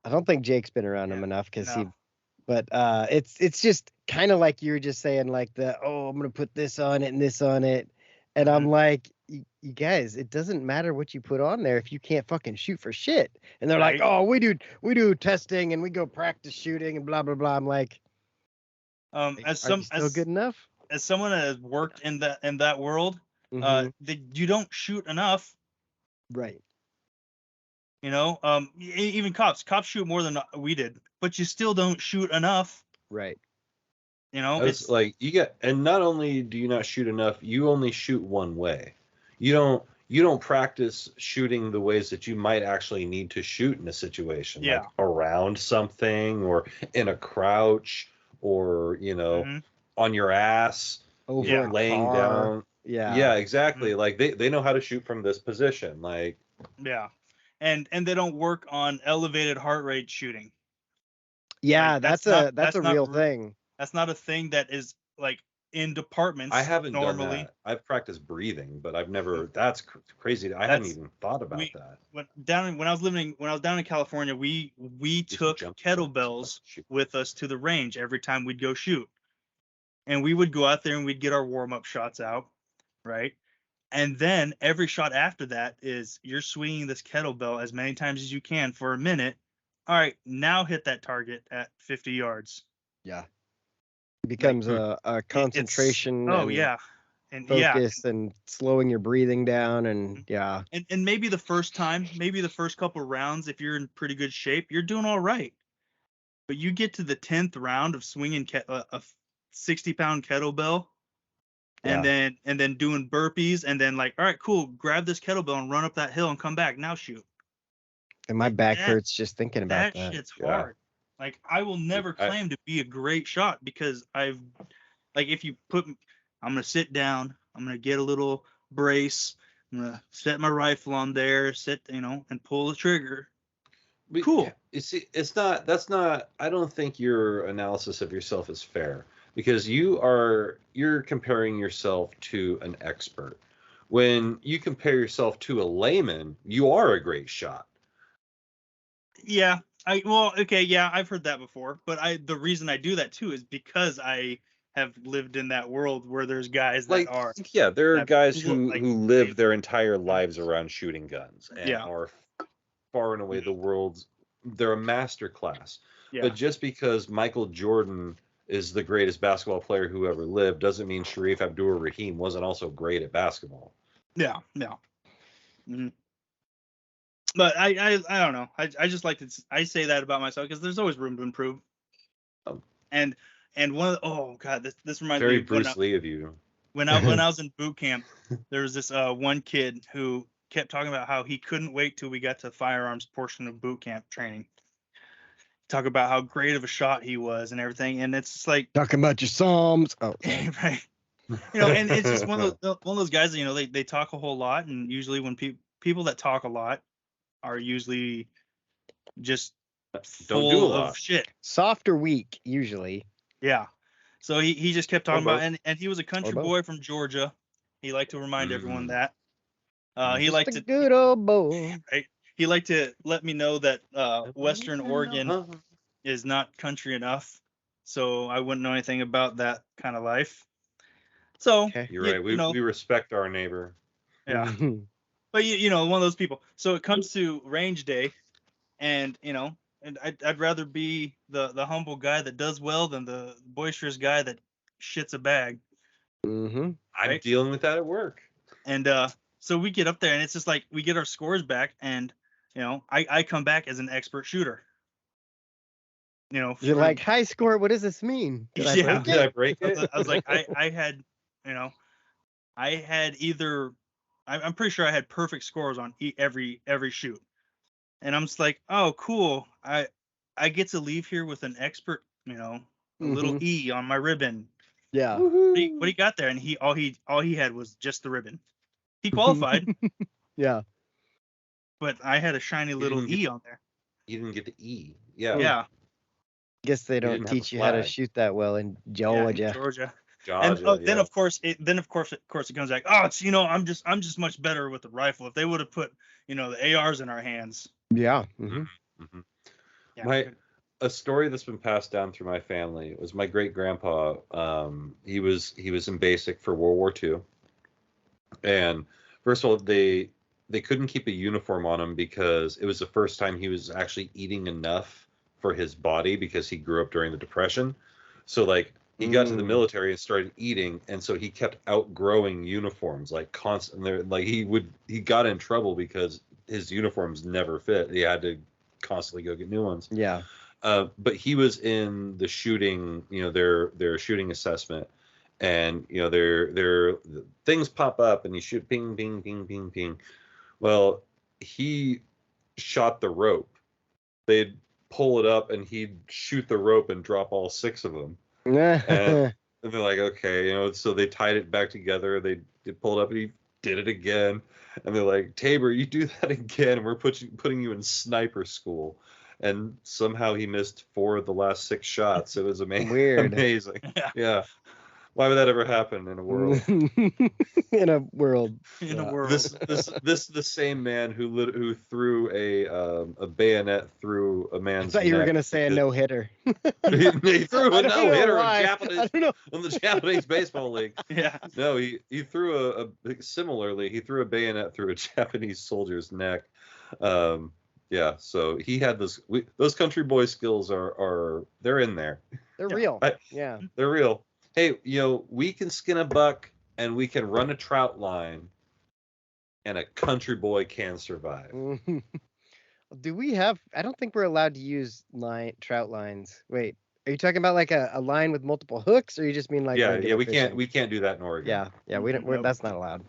I don't think Jake's been around him enough but it's just kind of like you were just saying, like I'm gonna put this on it and this on it, and I'm like, you guys, it doesn't matter what you put on there if you can't fucking shoot for shit. And they're like, oh, we do testing and we go practice shooting and blah blah blah. I'm like, still good enough? As someone that has worked in that world, you don't shoot enough. Right. Even cops shoot more than we did, but you still don't shoot enough. Right. You know, It's like you get, and not only do you not shoot enough, you only shoot one way. You don't practice shooting the ways that you might actually need to shoot in a situation, like around something or in a crouch or, on your ass, over a laying car. down. Yeah, exactly. Mm-hmm. Like they know how to shoot from this position. Like, yeah. And they don't work on elevated heart rate shooting. Yeah, Like, that's a real thing. That's not a thing that is like in departments. I haven't normally. done that. I've practiced breathing, but I've never. That's crazy. I hadn't even thought about that. When I was down in California, we took kettlebells with us to the range every time we'd go shoot, and we would go out there and we'd get our warm up shots out, right? And then every shot after that is you're swinging this kettlebell as many times as you can for a minute. All right, now hit that target at 50 yards. Yeah. It becomes a concentration and focus and slowing your breathing down and And maybe the first couple rounds, if you're in pretty good shape, you're doing all right. But you get to the 10th round of swinging a 60-pound kettlebell and then doing burpees and then like, all right, cool, grab this kettlebell and run up that hill and come back. Now shoot. And my back hurts just thinking about that. That shit's hard. Like, I will never claim to be a great shot because if you put, I'm going to sit down, I'm going to get a little brace, I'm going to set my rifle on there, and pull the trigger. But, cool. You see, I don't think your analysis of yourself is fair because you're comparing yourself to an expert. When you compare yourself to a layman, you are a great shot. Yeah. I've heard that before, but the reason I do that too is because I have lived in that world where there's guys that are. Yeah, there are guys who live their entire lives around shooting guns and are far and away they're a master class. Yeah. But just because Michael Jordan is the greatest basketball player who ever lived doesn't mean Sharif Abdur-Rahim wasn't also great at basketball. Yeah, yeah. Mm-hmm. But I don't know. I just like to. I say that about myself because there's always room to improve. And one of this reminds me. Very Bruce Lee of you. When I was in boot camp, there was this one kid who kept talking about how he couldn't wait till we got to the firearms portion of boot camp training. Talk about how great of a shot he was and everything, and it's just like talking about your Psalms. Oh, right. And it's just one of those guys that they talk a whole lot, and usually when people that talk a lot are usually just full of shit. Soft or weak, usually. Yeah. So he just kept talking about, and he was a country boy from Georgia. He liked to remind everyone that. He liked to good old boy. Right. He liked to let me know that Western Oregon is not country enough, so I wouldn't know anything about that kind of life. So you're right. We respect our neighbor. Yeah. But one of those people. So it comes to range day, and I'd rather be the humble guy that does well than the boisterous guy that shits a bag. Mm-hmm. Right? I'm dealing with that at work. And so we get up there, and it's just like we get our scores back, and I come back as an expert shooter. You're like, high score. What does this mean? Did I break it? I was like, I had either. I'm pretty sure I had perfect scores on every shoot, and I'm just like, oh, cool. I get to leave here with an expert, a little E on my ribbon. Yeah. What he got there, and all he had was just the ribbon. He qualified. Yeah. But I had a shiny little E on there. You didn't get the E. Yeah. Yeah. Guess they don't teach you how to shoot that well in Georgia. Yeah, in Georgia. Then of course it comes back. Oh, it's I'm just much better with the rifle. If they would have put the ARs in our hands. Yeah. Mm-hmm. Mm-hmm. Yeah. A story that's been passed down through my family was my great grandpa. He was in basic for World War II, and first of all they couldn't keep a uniform on him because it was the first time he was actually eating enough for his body because he grew up during the Depression. So like he got to the military and started eating, and so he kept outgrowing uniforms like constantly. Like he got in trouble because his uniforms never fit. He had to constantly go get new ones. Yeah. But he was in the shooting, their shooting assessment, and their things pop up, and you shoot, ping, ping, ping, ping, ping. Well, he shot the rope. They'd pull it up, and he'd shoot the rope and drop all 6 of them. And they're like, okay, so they tied it back together. They pulled up, and he did it again. And they're like, Tabor, you do that again, and we're putting you in sniper school. And somehow he missed 4 of the last 6 shots. It was Weird. amazing. Yeah. Why would that ever happen in a world? In a world. This the same man who threw a bayonet through a man's I thought you were neck. gonna say a no-hitter. He threw a no-hitter in the Japanese baseball league. Yeah. No, he threw similarly, he threw a bayonet through a Japanese soldier's neck. Yeah, so he had those country boy skills they're in there. They're real. Yeah. They're real. Hey, we can skin a buck and we can run a trout line, and a country boy can survive. Do we have? I don't think we're allowed to use trout lines. Wait, are you talking about like a line with multiple hooks, or you just mean like? Yeah, regular we fishing? can't do that in Oregon. Yeah, we don't. That's not allowed.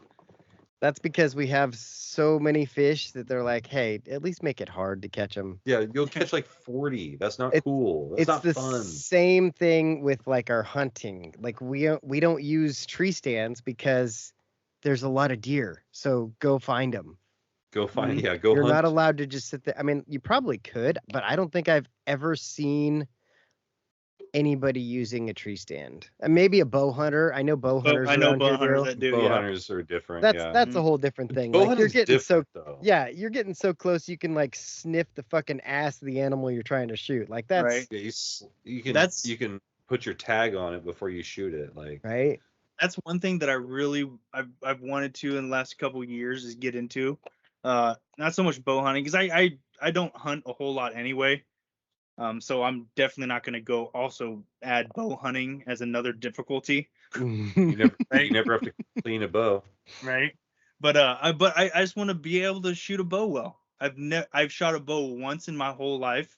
That's because we have so many fish that they're like, hey, at least make it hard to catch them. Yeah, you'll catch like 40. That's not cool. That's not the fun. Same thing with like our hunting. Like we don't use tree stands because there's a lot of deer. So go find them. Go find. Yeah, You're hunt. not allowed to just sit there. I mean, you probably could, but I don't think I've ever seen anybody using a tree stand. And maybe a bow hunter. I know bow hunters. I know around bow here hunters do. that do. Bow Yeah. hunters are different. That's a whole different thing. Bow Like you're hunting's getting so different, though. yeah, you're getting so close you can like sniff the fucking ass of the animal you're trying to shoot. Like that's Right. Yeah, you can put your tag on it before you shoot it. Like right. That's one thing that I've wanted to in the last couple of years is get into. Not so much bow hunting, because I don't hunt a whole lot anyway. So I'm definitely not going to go also add bow hunting as another difficulty. you never have to clean a bow. Right. But I just want to be able to shoot a bow well. I've shot a bow once in my whole life.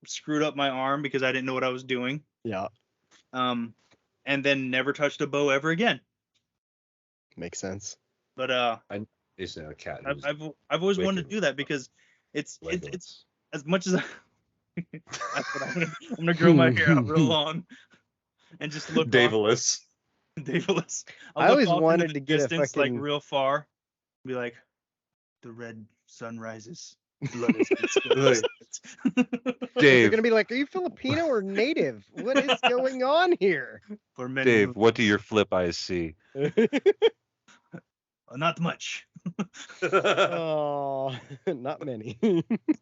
Screwed up my arm because I didn't know what I was doing. Yeah. And then never touched a bow ever again. Makes sense. But It's a cat. I've always wanted to do that because it's as much as I'm gonna grow my hair out real long and just look Daveless. Daveless. I always wanted to get a distance, fucking like real far, be like, the red sun rises, blood is spilled. They're gonna be like, are you Filipino or native? What is going on here? For many Dave, what do your flip eyes see? Not much. Oh, not many.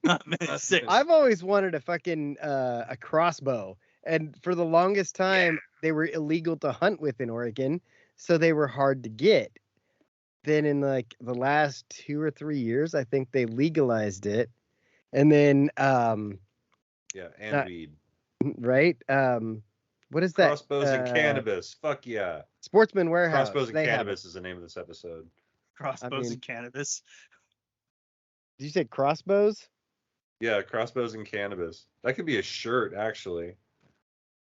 Not many. 6. I've always wanted a fucking a crossbow, and for the longest time they were illegal to hunt with in Oregon, so they were hard to get. Then in like the last 2 or 3 years, I think they legalized it, and then weed. Right? What is that? Crossbows and Cannabis. Fuck yeah. Sportsman Warehouse. Crossbows and they Cannabis is the name of this episode. Crossbows and Cannabis. Did you say crossbows? Yeah, Crossbows and Cannabis. That could be a shirt, actually.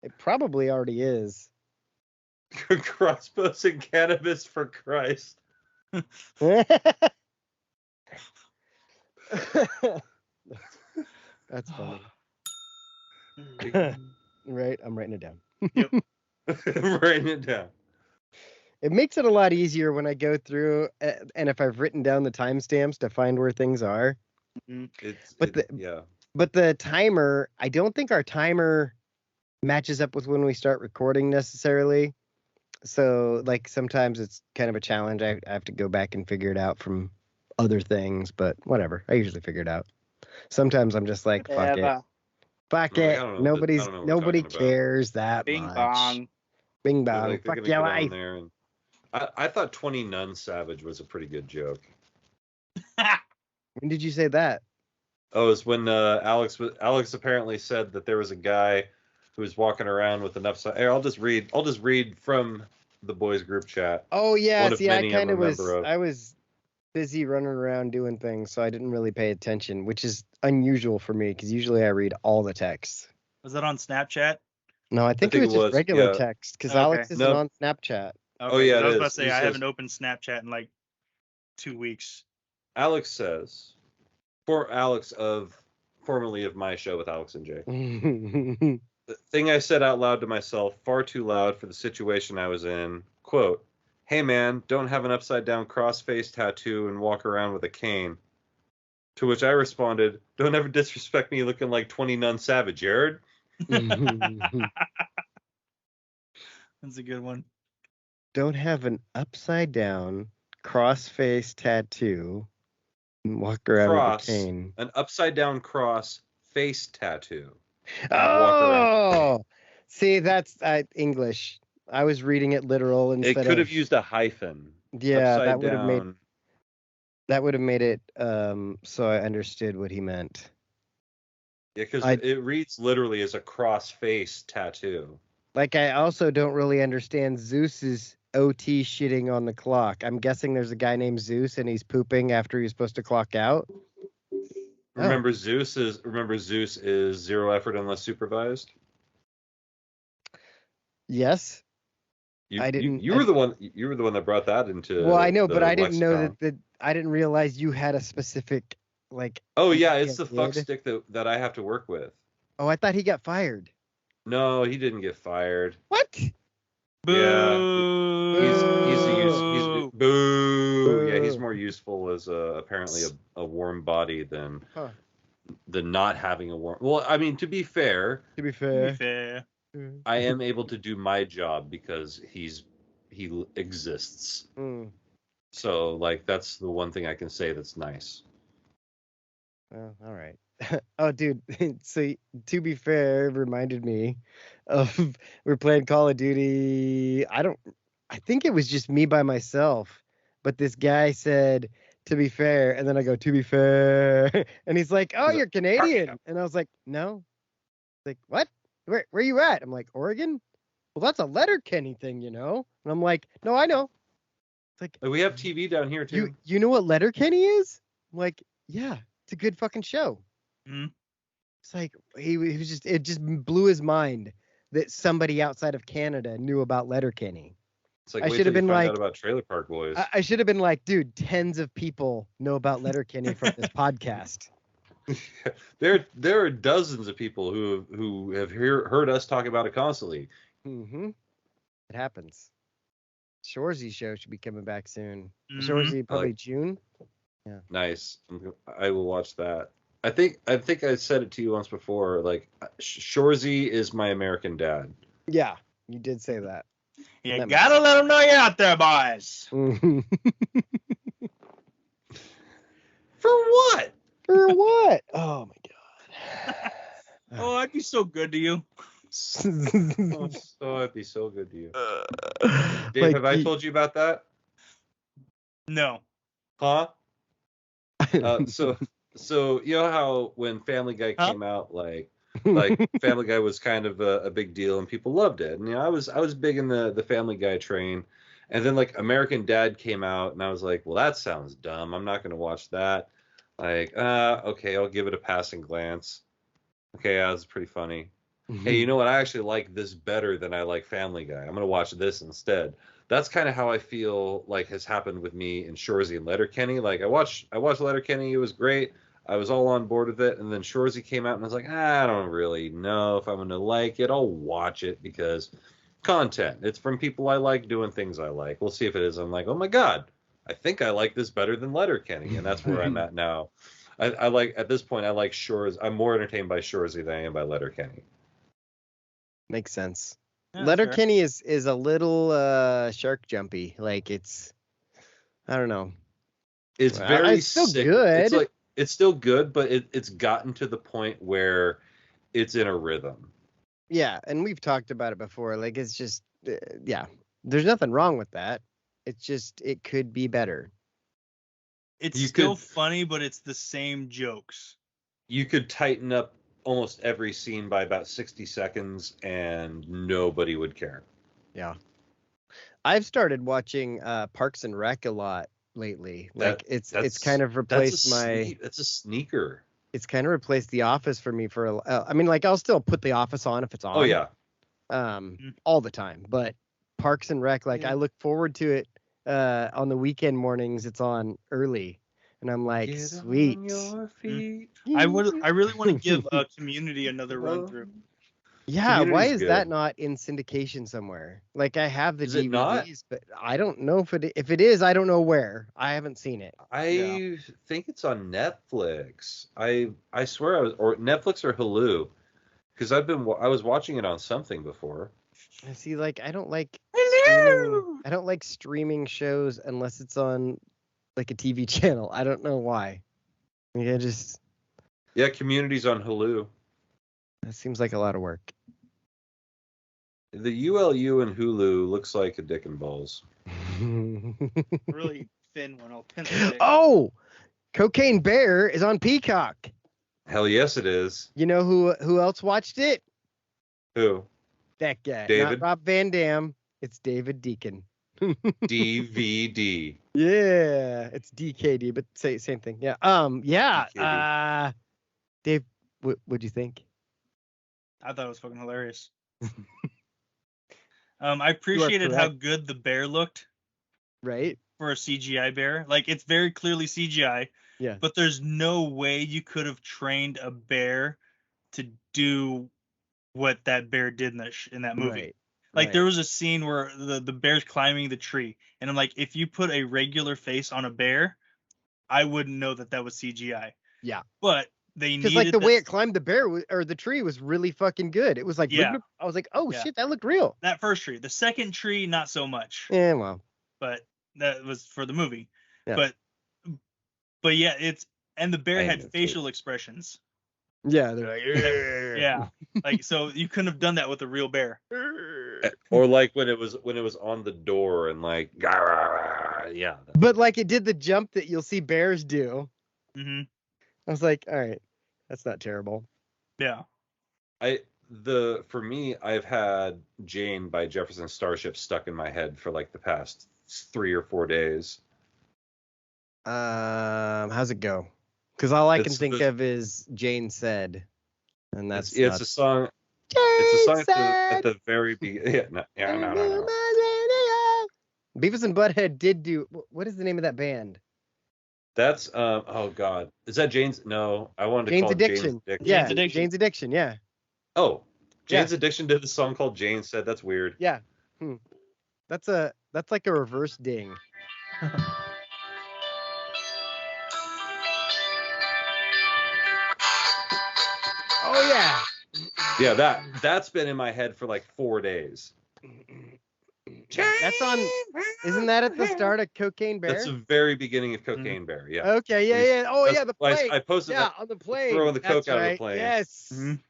It probably already is. Crossbows and Cannabis for Christ. That's funny. Right, I'm writing it down. Yep. I'm writing it down. It makes it a lot easier when I go through and if I've written down the timestamps to find where things are. But the timer, I don't think our timer matches up with when we start recording necessarily. So like sometimes it's kind of a challenge. I have to go back and figure it out from other things, but whatever. I usually figure it out. Sometimes I'm just like, fuck it. Fuck it. Nobody cares that Bing much. bong. Bing bong. Like, fuck your life. I thought 20 Nun Savage was a pretty good joke. When did you say that? Oh, it's when Alex apparently said that there was a guy who was walking around with enough. Hey, I'll just read from the boys group chat. Oh yeah, One of see, I many kind of was. remember of. I was busy running around doing things, so I didn't really pay attention, which is unusual for me because usually I read all the text. Was that on Snapchat? No, I think it was just regular text because Okay. Alex isn't on Snapchat. Okay, Oh, yeah, 'cause I was it about to is. say He I says- haven't opened Snapchat in like 2 weeks. Alex says, for Alex formerly of my show with Alex and Jay. The thing I said out loud to myself, far too loud for the situation I was in. Quote, "Hey man, don't have an upside down cross face tattoo and walk around with a cane." To which I responded, "Don't ever disrespect me looking like 20 Nun Savage, Jared." That's a good one. Don't have an upside down cross face tattoo and walk around with a cane. An upside down cross face tattoo. Oh, see, that's English. I was reading it literal instead of. It could have used a hyphen. Yeah, upside that would have made. down. That would have made it so I understood what he meant. Yeah, because it reads literally as a cross face tattoo. Like, I also don't really understand Zeus's OT shitting on the clock. I'm guessing there's a guy named Zeus and he's pooping after he's supposed to clock out. Remember, Zeus is zero effort unless supervised. Yes. I didn't. You were the one. You were the one that brought that into. Well, I know, but I didn't lexicon. know that. I didn't realize you had a specific like. Oh yeah, it's the fuck stick that I have to work with. Oh, I thought he got fired. No, he didn't get fired. What? Boo. Yeah, he's boo. Yeah, he's more useful as apparently a warm body than not having a warm. Well, I mean, to be fair, I am able to do my job because he exists. So like that's the one thing I can say that's nice. Oh, all right. Oh, dude. So to be fair, it reminded me of we're playing Call of Duty. I think it was just me by myself, but this guy said, "To be fair," and then I go, "To be fair," and he's like, "Oh, you're Canadian," and I was like, "No." Like, what? Where you at? I'm like, Oregon? Well, that's a Letterkenny thing, you know? And I'm like, no, I know. It's like, we have TV down here too. You know what Letterkenny is? I'm like, yeah, it's a good fucking show. Mm-hmm. It's like it just blew his mind that somebody outside of Canada knew about Letterkenny. It's like I should have been like about Trailer Park Boys. I should have been like, dude, tens of people know about Letterkenny from this podcast. There are dozens of people who have heard us talk about it constantly. Mm-hmm. It happens. Shorzy show should be coming back soon. Mm-hmm. Shorzy probably June. Yeah. Nice. I will watch that. I think I said it to you once before. Like, Shorzy is my American Dad. Yeah, you did say that. You gotta let them know you're out there, boys. For what? For what? Oh my god. Oh, I'd be so good to you. I'd be so good to you. Dave, like, have I told you about that? No. Huh? So you know how when Family Guy came out, like Family Guy was kind of a big deal and people loved it. And you know, I was big in the Family Guy train. And then like American Dad came out and I was like, well, that sounds dumb. I'm not going to watch that. Like, okay, I'll give it a passing glance. Okay, that was pretty funny. Hey, you know what? I actually like this better than I like Family Guy. I'm going to watch this instead. That's kind of how I feel like has happened with me in Shorzy and Letterkenny. Like I watched Letterkenny. It was great. I was all on board with it. And then Shorzy came out and I was like, I don't really know if I'm going to like it. I'll watch it because content. It's from people I like doing things I like. We'll see if it is. I'm like, oh my God, I think I like this better than Letterkenny. And that's where I'm at now. I like, at this point, I like Shorzy. I'm more entertained by Shorzy than I am by Letterkenny. Makes sense. Yeah, Letterkenny is a little shark jumpy. Like it's, I don't know. It's very it's still sick. good. It's still good, but it's gotten to the point where it's in a rhythm. Yeah, and we've talked about it before. Like it's just, yeah, there's nothing wrong with that. It's just it could be better. It's still funny, but it's the same jokes. You could tighten up almost every scene by about 60 seconds and nobody would care. Yeah. I've started watching Parks and Rec a lot lately. That- Like it's that's kind of replaced my. That's a sneaker. It's kind of replaced The Office for me for. I mean, like I'll still put The Office on if it's on. Oh yeah. All the time. But Parks and Rec, like I look forward to it. On the weekend mornings, it's on early, and I'm like, Get sweet. on your feet. I really want to give Community another run through. Yeah, why Community's is good. that not in syndication somewhere? Like I have the Is it not? DVDs, but I don't know if it is. I don't know where. I haven't seen it. I think it's on Netflix. I swear I was or Netflix or Hulu, because I was watching it on something before. I see. Like I don't like. Hello! I don't like streaming shows unless it's on like a TV channel. I don't know why. Like, Yeah, Community's on Hulu. that seems like a lot of work. The ULU and Hulu looks like a dick and balls. Really thin one. I'll pencil it. Oh, Cocaine Bear is on Peacock. Hell yes, it is. You know who else watched it? Who? That guy. David? Not Rob Van Dam. It's David Deacon. DVD. Yeah, it's DKD, but same thing. Yeah. Yeah. DKD. Dave, what'd you think? I thought it was fucking hilarious. I appreciated how correct. good the bear looked Right? for a CGI bear. Like it's very clearly CGI. Yeah. But there's no way you could have trained a bear to do what that bear did in that movie. Right. Like there was a scene where the bear's climbing the tree, and I'm like, if you put a regular face on a bear, I wouldn't know that was CGI. Yeah. But they needed Just like the way it climbed the bear or the tree was really fucking good. It was like, Yeah. I was like, oh Yeah. shit, that looked real. that first tree. The second tree, not so much. Yeah, well. But that was for the movie. Yeah. But yeah, and the bear I had know, too. facial expressions. Yeah, they're like, Yeah. Like so you couldn't have done that with a real bear. Or like when it was on the door and like, yeah. But like it did the jump that you'll see bears do. Mm-hmm. I was like, all right, that's not terrible. Yeah. For me, I've had Jane by Jefferson Starship stuck in my head for like the past 3 or 4 days. How's it go? Because all I can It's think the- of is Jane Said, and that's It's a song. Jane It's a song Said. at the very beginning. Yeah, no. Beavis and Butthead did do. What is the name of that band? That's oh god, is that Jane's? No, I wanted to Jane's call it Addiction. Jane's Addiction. Yeah, Jane's Addiction. Jane's Addiction. Yeah, Oh, Jane's Addiction did a song called Jane Said. That's weird. yeah. That's like a reverse ding. Oh yeah. Yeah, that's been in my head for like 4 days. That's on. Isn't that at the start of Cocaine Bear? That's the very beginning of Cocaine Bear. Yeah. Okay, yeah. Oh That's yeah, the why plane. I posted Yeah, that. on the plane. Throwing the coke That's out of the right. plane. Yes. Mhm.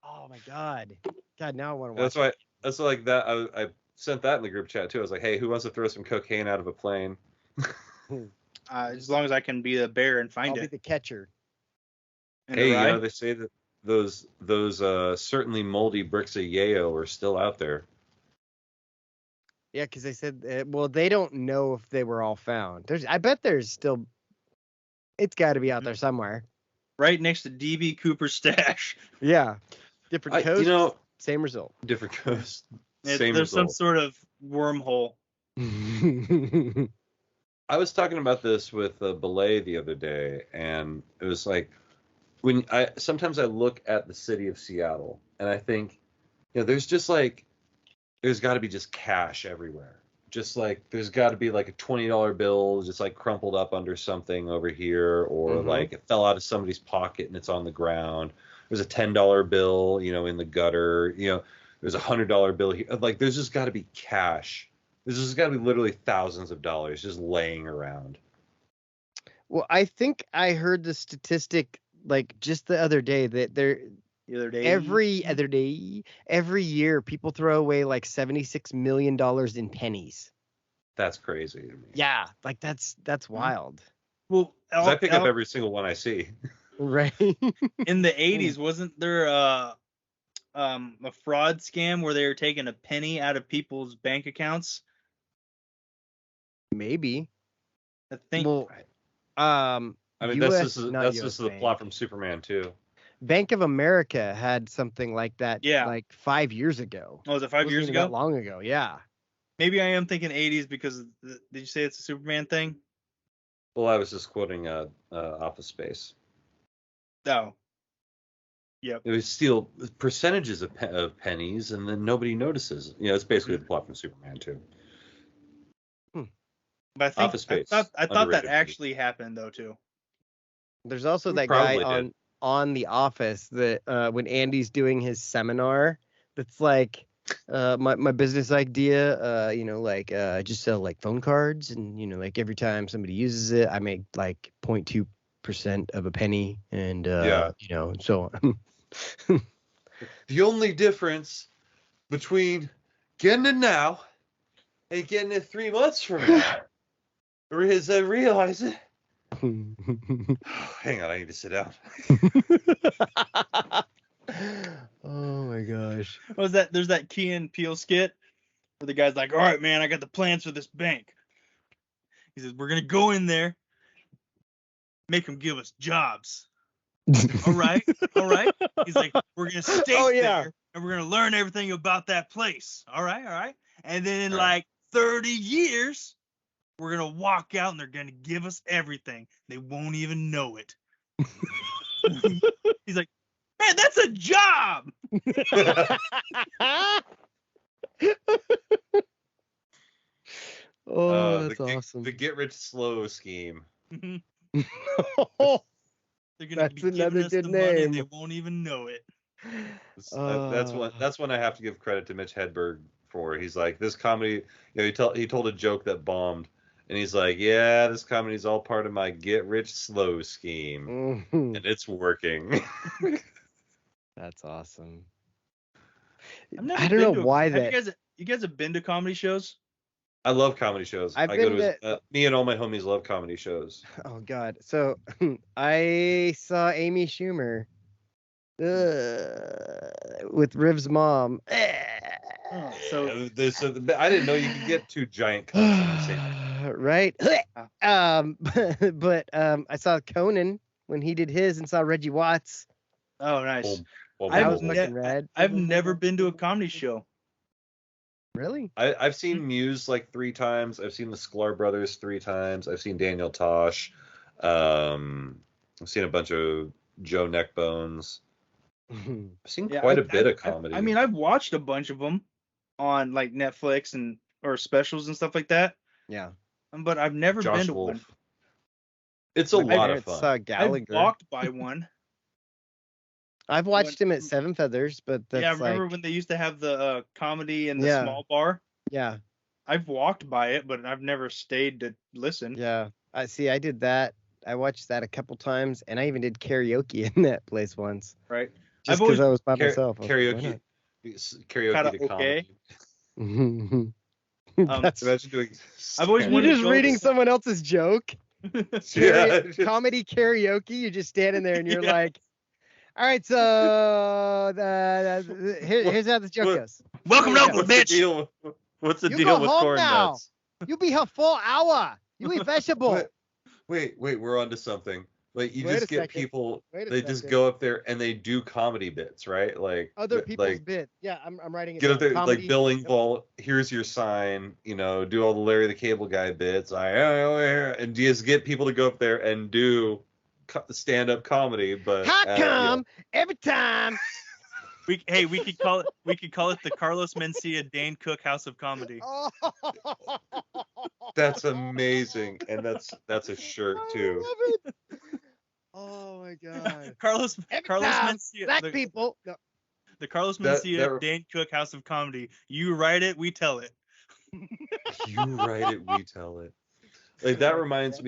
Oh my god. God, now I want to watch. That's why. That's like that. I sent that in the group chat too. I was like, hey, who wants to throw some cocaine out of a plane? As long as I can be the bear and find I'll be it. the catcher. And Hey, ride. they say that those certainly moldy bricks of yayo are still out there. Yeah, because they said, well, they don't know if they were all found. I bet there's still. It's got to be out there somewhere. Right next to DB Cooper's stash. Yeah, different coast, same result. Different coast. There's Same some result. sort of wormhole. I was talking about this with Belay the other day, and it was like sometimes I look at the city of Seattle and I think, there's just like there's got to be just cash everywhere. Just like there's got to be like a $20 bill just like crumpled up under something over here, or like it fell out of somebody's pocket and it's on the ground. There's a $10 bill, in the gutter. There's a $100 bill here. Like there's just got to be cash. There's just got to be literally thousands of dollars just laying around. Well, I think I heard the statistic like just the other day that every year people throw away like $76 million in pennies. That's crazy to me. Yeah, like that's wild. Well, 'Cause I pick up every single one I see. Right. in the 80s, wasn't there a fraud scam where they were taking a penny out of people's bank accounts? Maybe. I think. Well, I mean, US, not that's US just the Bank. plot from Superman too. Bank of America had something like that. Yeah. Like 5 years ago. Oh, was it 5 Wasn't years even ago? That long ago. Yeah. Maybe I am thinking 80s because did you say it's a Superman thing? Well, I was just quoting Office Space. Oh. Yep. It was steal percentages of pennies, and then nobody notices. You know, it's basically the plot from Superman too. But I think Office Space. I thought that Underrated. actually happened though too. There's also We that guy probably on The Office that when Andy's doing his seminar, that's like my business idea. I just sell like phone cards, and like every time somebody uses it, I make like 0.2% of a penny, and so The only difference between getting it now and getting it 3 months from now is I realize it. Hang on, I need to sit down. Oh my gosh. What was that? There's that Key and Peele skit where the guy's like, "All right, man, I got the plans for this bank." He says, "We're gonna go in there, make them give us jobs." All right. He's like, "We're gonna stay there, and we're gonna learn everything about that place." All right. And then in like 30 years, we're gonna walk out, and they're gonna give us everything. They won't even know it. He's like, "Man, that's a job." Oh, that's awesome. The get rich slow scheme. They're gonna That's be giving another us good the money, name. and they won't even know it. That's when I have to give credit to Mitch Hedberg for. He's like, this comedy, he told a joke that bombed, and he's like, yeah, this comedy's all part of my get rich slow scheme, and it's working. That's awesome. I don't know why that. You guys have been to comedy shows? I love comedy shows. Me and all my homies love comedy shows. Oh God! So I saw Amy Schumer with Riv's mom. So I didn't know you could get two giant cunts in the same. Right. But I saw Conan when he did his, and saw Reggie Watts. Oh, nice. I've never been to a comedy show. Really? I've seen Muse like 3 times. I've seen the Sklar Brothers 3 times. I've seen Daniel Tosh. I've seen a bunch of Joe Neckbones. I've seen quite a bit of comedy. I mean, I've watched a bunch of them on like Netflix or specials and stuff like that. Yeah. But I've never been to one. It's a lot of fun. Gallagher. I've walked by one. I've watched him at Seven Feathers, but that's I remember when they used to have the comedy in the small bar. Yeah. I've walked by it, but I've never stayed to listen. Yeah. I did that. I watched that a couple times, and I even did karaoke in that place once. Right. Just because I was by myself. Karaoke to comedy. Imagine doing. I've always You're just reading someone else's joke. Comedy karaoke. You're just standing there, and you're like, all right, so here's how the joke goes. Welcome to Oakland, bitch. What's the deal with corn nuts? You be here full hour. You eat vegetable. Wait, we're onto something. Like you just get people, they just second. go up there and they do comedy bits, right? Like other people's bits. Yeah, I'm writing it. Get up there comedy. like Billing Ball. Here's your sign. Do all the Larry the Cable Guy bits. And just get people to go up there and do stand-up comedy. But how come every time? We could call it the Carlos Mencia Dane Cook House of Comedy. That's amazing, and that's a shirt too. Oh my God. Carlos Mencia. Black people. No. The Carlos Mencia Dane Cook House of Comedy. You write it, we tell it. You write it, we tell it. Like that reminded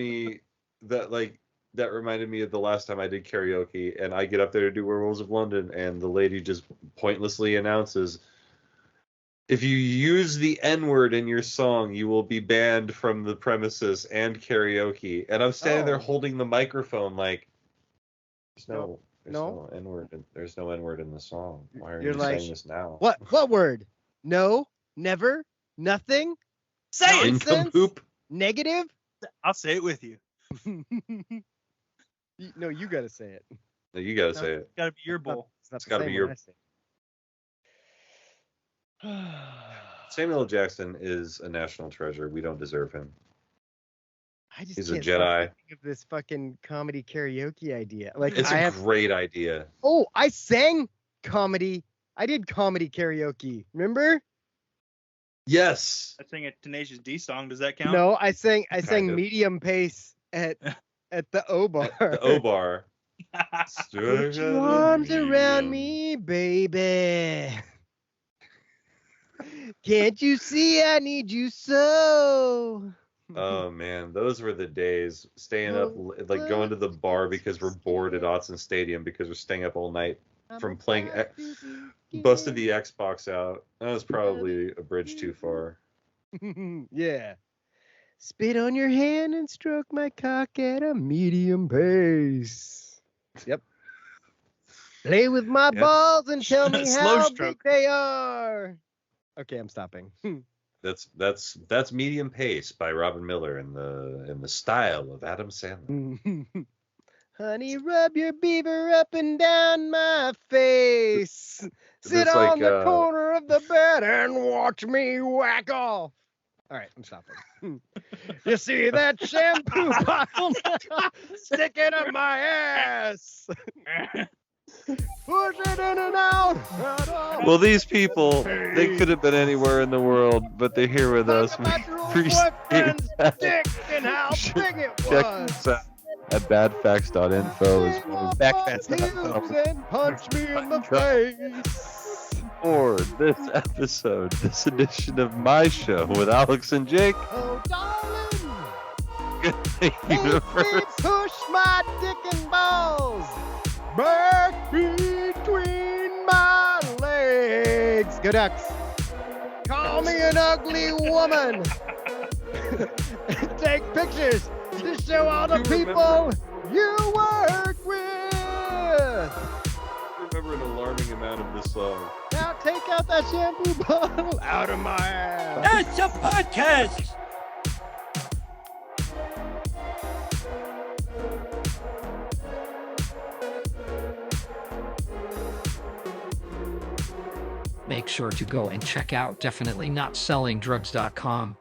me of the last time I did karaoke, and I get up there to do Werewolves of London, and the lady just pointlessly announces, if you use the N-word in your song, you will be banned from the premises and karaoke. And I'm standing there holding the microphone like, there's no N-word. There's no N-word in the song. Why are you saying this now? What word? No, never, nothing. Say it. Income poop. Negative. I'll say it with you. No, you gotta say it. No, you gotta No, say it. It's gotta be your bowl. It's It's gotta be your- I say it. Samuel L. Jackson is a national treasure. We don't deserve him. I just He's a can't stop Jedi. thinking of this fucking comedy karaoke idea. Like It's a great idea. Oh, I sang comedy. I did comedy karaoke. Remember? Yes. I sang a Tenacious D song. Does that count? No, I sang Kind of. medium pace at the O bar. The O bar. Put your arms around me, baby. Can't you see I need you so? Oh man, those were the days. Staying up, like going to the bar because we're bored at Autzen Stadium because we're staying up all night from playing, busted the Xbox out. That was probably a bridge too far. Yeah. Spit on your hand and stroke my cock at a medium pace. Yep. Play with my balls and tell me Slow how stroke. big they are. Okay, I'm stopping. That's Medium Pace by Robin Miller in the style of Adam Sandler. Honey, rub your beaver up and down my face. Sit It's on like, the corner of the bed and watch me whack off. All right, I'm stopping. You see that shampoo bottle sticking up my ass? Push it in and out. Well, these people, they could have been anywhere in the world, but they're here with us. We appreciate that. Dick and how big it Check was. us out at badfacts.info as well as Backfacts.info. And punch me in the face. for this episode, this edition of my show with Alex and Jake. Oh, darling. Good Make me universe. push my dick and balls back between my legs. Go Ducks. Call me an ugly woman. Take pictures to show all the people you work with. Remember an alarming amount of this song. Now take out that shampoo bottle out of my ass. It's a podcast. Make sure to go and check out definitelynotsellingdrugs.com.